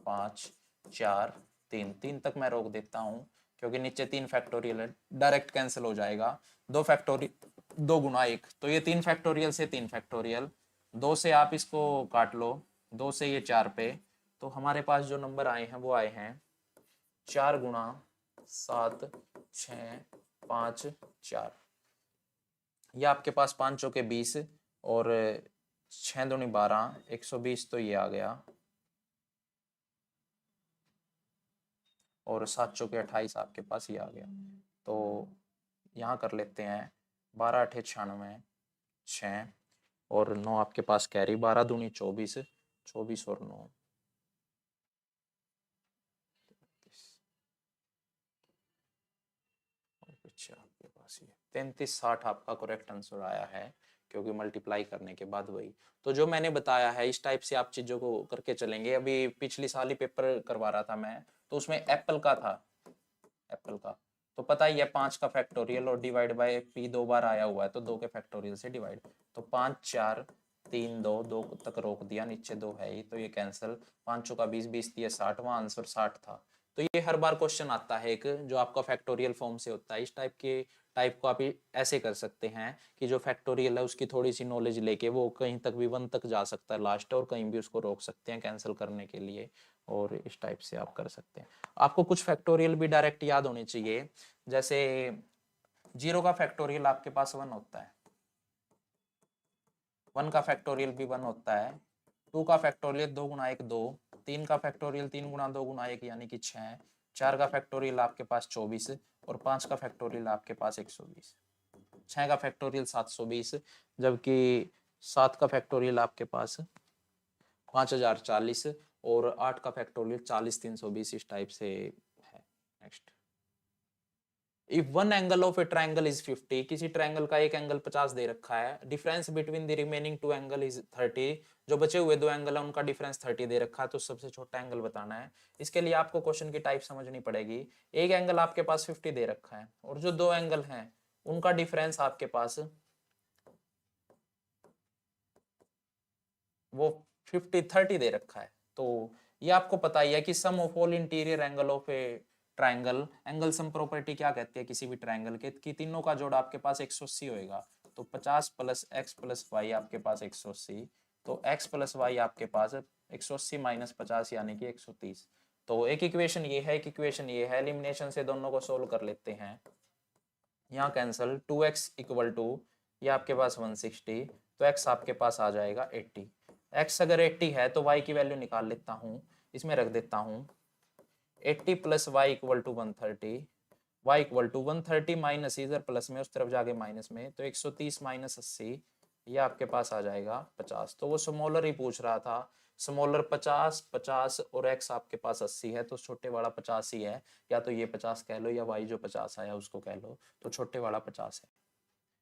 5 4 3 3 तक मैं रोक देता हूँ, क्योंकि नीचे 3 फैक्टोरियल है, डायरेक्ट कैंसिल हो जाएगा। 2 फैक्टोरियल 2 गुना 1, तो ये 3 फैक्टोरियल से 3 फैक्टोरियल, 2 से आप इसको काट लो, 2 से ये 4 पे, तो हमारे पास जो नंबर आए हैं वो आए हैं 4 गुना 7 6 5 4। ये आपके पास 5 चौके 20 और 6 दूनी 12 120, तो ये आ गया, और 7 चौके 28 आपके पास ये आ गया। तो यहाँ कर लेते हैं 12 8 96 6 और 9 आपके पास कैरी, 12 दूनी 24 24 और 9 अच्छा आपके पास ये 33 60 आपका करेक्ट आंसर आया है, क्योंकि मल्टीप्लाई करने के बाद वही। तो जो मैंने बताया है इस टाइप से आप चीजों को करके चलेंगे। अभी पिछली साल ही पेपर करवा रहा था मैं, तो उसमें एप्पल का था, एप्पल का तो पता ही है 5 का फैक्टोरियल और डिवाइड बाय p 2 बार आया हुआ है, तो 2 के फैक्टोरियल से डिवाइड, तो 5 4 3 2 2 तक रोक दिया, नीचे 2 है ही, तो ये कैंसिल, 5 का 20 20 दिए 60, वहां आंसर 60 था। तो ये हर बार क्वेश्चन आता है एक, जो आपका फैक्टोरियल फॉर्म से होता है। इस टाइप को आप ऐसे कर सकते हैं कि जो फैक्टोरियल है उसकी थोड़ी सी नॉलेज लेके वो कहीं तक भी 1 तक जा सकता है लास्ट, और कहीं भी उसको रोक सकते हैं कैंसिल करने के लिए, और इस टाइप से आप कर सकते हैं। आपको कुछ फैक्टोरियल भी डायरेक्ट याद होने चाहिए, जैसे 0 का फैक्टोरियल आपके पास 1 होता है, 1 का फैक्टोरियल भी 1 होता है, 2 का फैक्टोरियल 2 गुना 1 2, 3 का फैक्टोरियल 3 गुना 2 गुना 1 यानी कि 6, 4 का फैक्टोरियल आपके पास 24 और 5 का फैक्टोरियल आपके पास 120, 6 का फैक्टोरियल 720, जबकि 7 का फैक्टोरियल आपके पास 5040 और 8 का फैक्टोरियल 40 320, इस टाइप से है। Next, if one angle of a triangle is 50, किसी ट्रायंगल का एक एंगल 50 दे रखा है, difference between the remaining to angle is 30, जो बचे हुए 2 एंगल है उनका डिफरेंस 30 दे रखा है, तो सबसे छोटा एंगल बताना है। इसके लिए आपको क्वेश्चन की टाइप समझनी पड़ेगी। एक एंगल आपके पास 50 दे रखा है और जो 2 एंगल हैं उनका डिफरेंस आपके पास वो 50 30 दे रखा है। तो ये आपको पता ही है कि sum of all interior angle of a triangle, angle sum property क्या कहती है किसी भी ट्रायंगल के, कि तीनों का जोड़ आपके पास 180 होएगा। तो 50 प्लस एक्स प्लस वाई आपके पास 180, तो x प्लस वाई आपके पास 180 माइनस 50 यानी कि 130। तो एक इक्वेशन ये है, एक इक्वेशन ये है, एलिमिनेशन से दोनों को सोल्व कर लेते हैं। यहाँ कैंसल, 2x इक्वल टू ये आपके पास 160, तो x आपके पास आ जाएगा 80। x अगर 80 है तो y की वैल्यू निकाल लेता हूँ, इसमें रख देता हूँ 80 plus y equal to 130, y equal to 130 minus इधर प्लस में उस तरफ जाके माइनस में, तो 130 माइनस 80 ये आपके पास आ जाएगा 50। तो वो स्मॉलर ही पूछ रहा था, स्मॉलर 50 50 और x आपके पास 80 है, तो छोटे वाला 50 ही है, या तो ये 50 कह लो या y जो 50 आया उसको कह लो, तो छोटे वाला 50 है।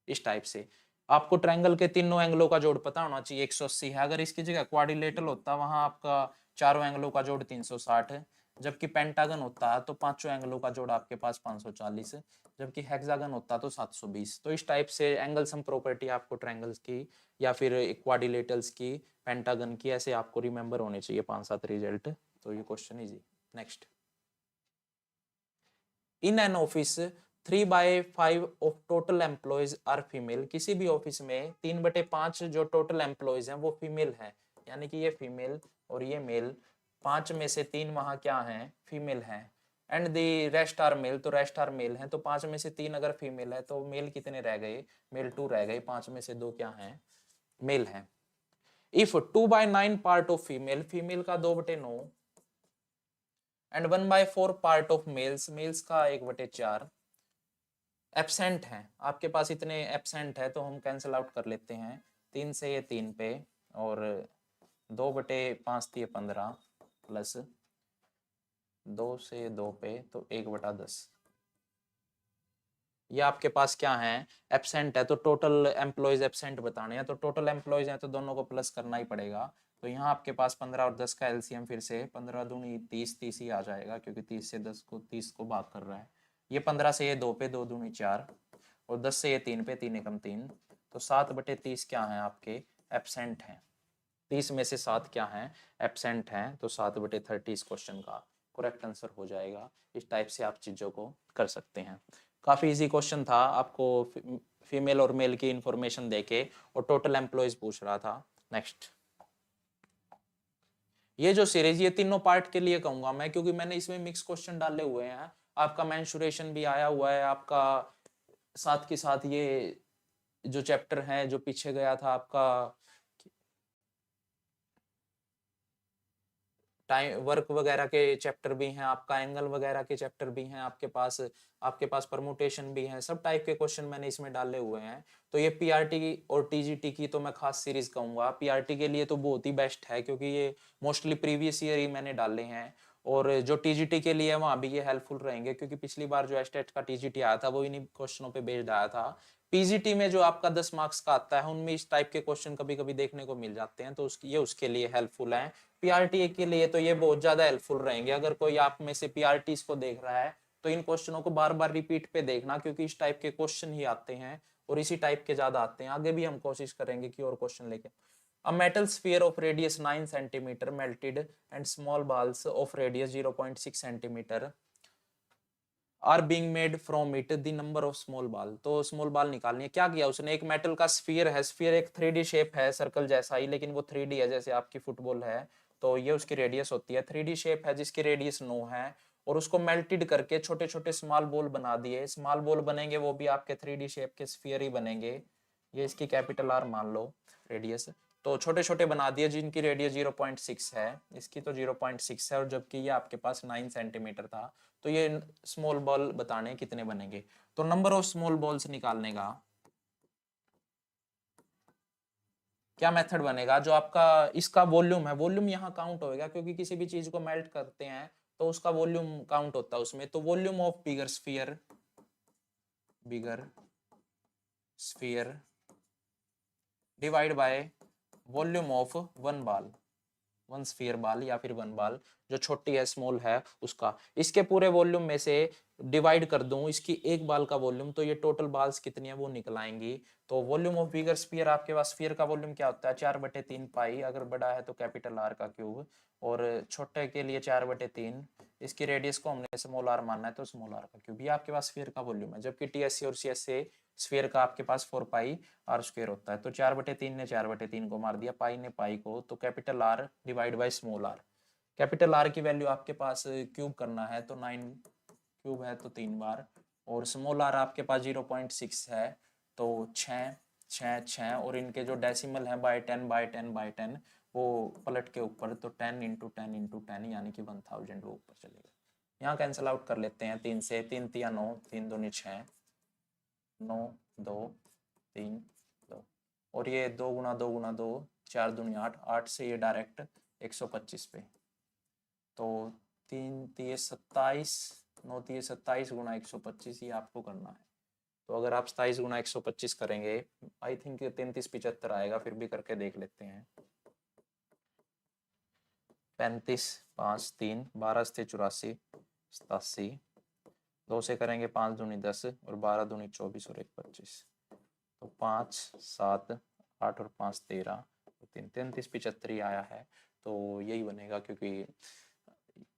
इस टाइप से आपको ट्रायंगल के तीनों एंगलों का जोड़ पता होना चाहिए, 180 है। अगर इसकी जगह क्वाड्रिलेटरल होता वहां आपका चारों एंगलों का जोड़ 360 है, जबकि पेंटागन होता तो पांचों एंगलों का जोड़ आपके पास 540, जबकि हेक्सागन होता तो 720। तो इस टाइप से एंगल सम प्रॉपर्टी आपको ट्रायंगल्स की या फिर क्वाड्रिलेटरल्स की, पेंटागन की, ऐसे आपको रिमेंबर होने चाहिए 5-7 रिजल्ट। तो ये question easy. Next, in an office 3/5 of total employees are female, किसी भी ऑफिस में 3/5 जो टोटल एम्प्लॉयज हैं वो फीमेल हैं, यानी कि ये फीमेल और ये मेल, 5 में से 3 वहां क्या हैं, फीमेल हैं, and the rest are male, तो रेस्ट आर मेल हैं। तो 5 में से 3 अगर फीमेल है तो मेल कितने रह गए, मेल 2 रह गए, 5 में से 2 क्या हैं, मेल हैं। If 2/9 part of female, female का 2/9 and 1/4 part of males, males का 1/4 एब्सेंट है। आपके पास इतने एब्सेंट है तो हम कैंसिल आउट कर लेते हैं। 3 से ये 3 पे, और 2/5 दिए 15 प्लस 2 से 2 पे तो 1/10। ये आपके पास क्या है, एब्सेंट है, तो टोटल एम्प्लॉयज एब्सेंट बताने हैं, तो टोटल एम्प्लॉयज हैं तो दोनों को प्लस करना ही पड़ेगा। तो यहाँ आपके पास 15 और 10 का एलसीएम फिर से 15 दूनी 30, 30 ही आ जाएगा क्योंकि 30 को भाग कर रहा है। ये 15 से ये 2 पे 2 दूनी 4, और 10 से ये 3 पे 3 एकम 3, तो 7/30 क्या है आपके एब्सेंट हैं। 30 में से 7 क्या है एब्सेंट हैं, तो 7/30 इस क्वेश्चन का करेक्ट आंसर हो जाएगा। इस टाइप से आप चीज़ों को कर सकते हैं। काफ़ी इजी क्वेश्चन था, आपको फीमेल और मेल की इंफॉर्मेशन देके और टोटल एम्प्लॉयज पूछ रहा था। नेक्स्ट, ये जो सीरीज ये तीनों पार्ट के लिए कहूंगा मैं, क्योंकि मैंने इसमें मिक्स क्वेश्चन डाले हुए हैं। आपका मेंस्ट्रुएशन भी आया हुआ है आपका, साथ के साथ ये जो चैप्टर है जो पीछे गया था आपका टाइम वर्क वगैरह के चैप्टर भी हैं, आपका एंगल वगैरह के चैप्टर भी हैं आपके पास परमुटेशन भी है, सब टाइप के क्वेश्चन मैंने इसमें डाले हुए हैं। तो ये पीआरटी और टीजीटी की तो मैं खास सीरीज कहूंगा। पीआरटी के लिए तो बहुत ही बेस्ट है क्योंकि ये मोस्टली प्रीवियस ईयर ही मैंने डाले हैं, और जो टीजीटी के लिए वहां भी ये हेल्पफुल रहेंगे क्योंकि पिछली बार जो एस्टेट का टीजीटी आया था वो इन्हीं क्वेश्चनों पे बेस्ड आया था। पीजीटी में जो आपका 10 मार्क्स का आता है उनमें इस टाइप के क्वेश्चन कभी कभी देखने को मिल जाते हैं, तो ये उसके लिए हेल्पफुल है। पीआरटी के लिए तो ये बहुत ज्यादा हेल्पफुल रहेंगे। अगर कोई आप में से पीआरटी को देख रहा है तो इन क्वेश्चनों को बार बार रिपीट पे देखना, क्योंकि इस टाइप के क्वेश्चन ही आते हैं और इसी टाइप के ज्यादा आते हैं। आगे भी हम कोशिश करेंगे कि और क्वेश्चन लेके। A metal sphere of radius 9 centimeter melted and small balls of radius 0.6 centimeter are being made from it the number of small ball. तो स्मॉल बॉल निकालनी है। क्या किया उसने, एक मेटल का स्फीयर है, स्फीयर एक 3D शेप है सर्कल जैसा ही, लेकिन वो 3D है जैसे आपकी फुटबॉल है, तो ये उसकी रेडियस होती है। 3D शेप है जिसकी रेडियस 9 है, और उसको मेल्टेड करके छोटे छोटे स्मॉल बॉल बना दिए। स्मॉल बॉल बनेंगे वो भी आपके 3D शेप के स्फीयर ही बनेंगे। ये इसकी कैपिटल आर मान लो रेडियस, तो छोटे छोटे बना दिए जिनकी रेडियस 0.6 है, इसकी तो 0.6 है, और जबकि ये आपके पास 9 सेंटीमीटर था। तो ये स्मॉल बॉल बताने कितने बनेंगे, तो नंबर ऑफ स्मॉल बॉल्स निकालने का क्या मेथड बनेगा। जो आपका इसका वॉल्यूम है, वॉल्यूम यहाँ काउंट होएगा क्योंकि किसी भी चीज को मेल्ट करते हैं तो उसका वॉल्यूम काउंट होता है उसमें। तो volume of bigger sphere divide by volume of one sphere ball या फिर वन बॉल जो छोटी है स्मॉल है उसका, इसके पूरे वॉल्यूम में से डिवाइड कर दूं इसकी एक बॉल का वॉल्यूम, तो ये टोटल बॉल्स कितनी है वो निकल आएंगी। तो वॉल्यूम ऑफ बिगर स्फीयर, आपके पास स्फीयर का वॉल्यूम क्या होता है 4/3 पाई, अगर बड़ा है तो कैपिटल आर का क्यूब, और छोटे के लिए 4/3। इसकी रेडियस को हमने स्मॉल आर मानना है तो स्मॉल आर का क्यूब। ये आपके पास स्फीयर का वॉल्यूम है, जबकि टीएससी और सीएससी स्फीयर का आपके पास 4 पाई आर स्क्वायर होता है। तो 4/3 ने 4/3 को मार दिया, पाई ने पाई को, तो capital R divide by small R. Capital R की वैल्यू आपके पास क्यूब करना है तो 9 क्यूब है तो 3 बार, और स्मॉल आर आपके पास 0.6 है तो 6 6 6, और इनके जो डेसिमल है बाय 10 वो पलट के ऊपर, तो 10 × 10 × 10 यानी कि 1000 वो ऊपर चलेगा। यहाँ कैंसिल आउट कर लेते हैं 3 से, 3 तिया 9, 3 दूनी 6, 9 2 3 2, और ये 2 × 2 × 2 4 दूनी 8, 8 से ये डायरेक्ट 125 पे, तो 3 तिये 27, 9 तिये 27 × 125 ये आपको करना है। तो अगर आप 27 × 125 करेंगे, आई थिंक 3375 आएगा, फिर भी करके देख लेते हैं। 35 5 3 12 से 84 87, 2 से करेंगे 5 दूनी 10 और 12 दूनी 24 और 1 25, तो 5 7 8 और 5 13, 3 3375 ही आया है। तो यही बनेगा क्योंकि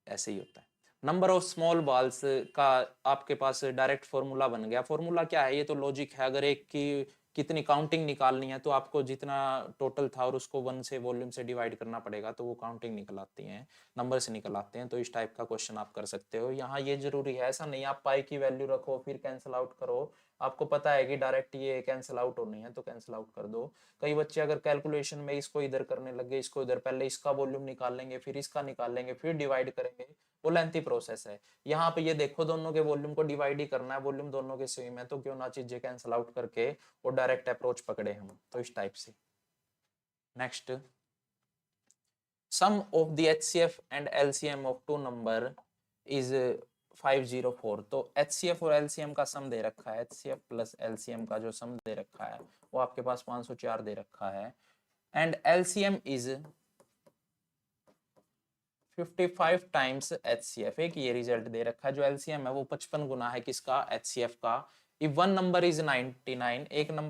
ऐसे ही होता है। नंबर ऑफ स्मॉल बॉल्स का आपके पास डायरेक्ट फॉर्मूला बन गया। फॉर्मूला क्या है, ये तो लॉजिक है। अगर एक की कितनी काउंटिंग निकालनी है तो आपको जितना टोटल था और उसको 1 से वॉल्यूम से डिवाइड करना पड़ेगा, तो वो काउंटिंग निकल आती है, नंबर से निकल आते हैं। तो इस टाइप का क्वेश्चन आप कर सकते हो। यहाँ ये जरूरी है, ऐसा नहीं आप पाई की वैल्यू रखो फिर कैंसिल आउट करो, आपको पता है कि डायरेक्ट ये कैंसिल आउट होनी है तो कैंसिल आउट कर दो। कई बच्चे अगर कैलकुलेशन में इसको इधर करने लगे, इसको इधर, पहले इसका वॉल्यूम निकाल लेंगे, फिर इसका निकाल लेंगे, फिर डिवाइड करेंगे, वो लेंथी प्रोसेस है। यहाँ पे ये देखो दोनों के वॉल्यूम को डिवाइड ही करना है, वॉल्यूम दोनों के सेम है, तो क्यों ना चीजें कैंसिल आउट करके वो डायरेक्ट अप्रोच पकड़े हम, तो इस टाइप से। Next, sum of the HCF and LCM of two number is 504। तो HCF और LCM का सम दे रखा है, HCF प्लस LCM का जो सम दे रखा है वो आपके पास 504 दे रखा है, and LCM is 55 times HCF। एक ये रिजल्ट दे रखा है, जो LCM है वो 55 गुना है किसका, HCF का। इफ वन नंबर इज 99, एक नंबर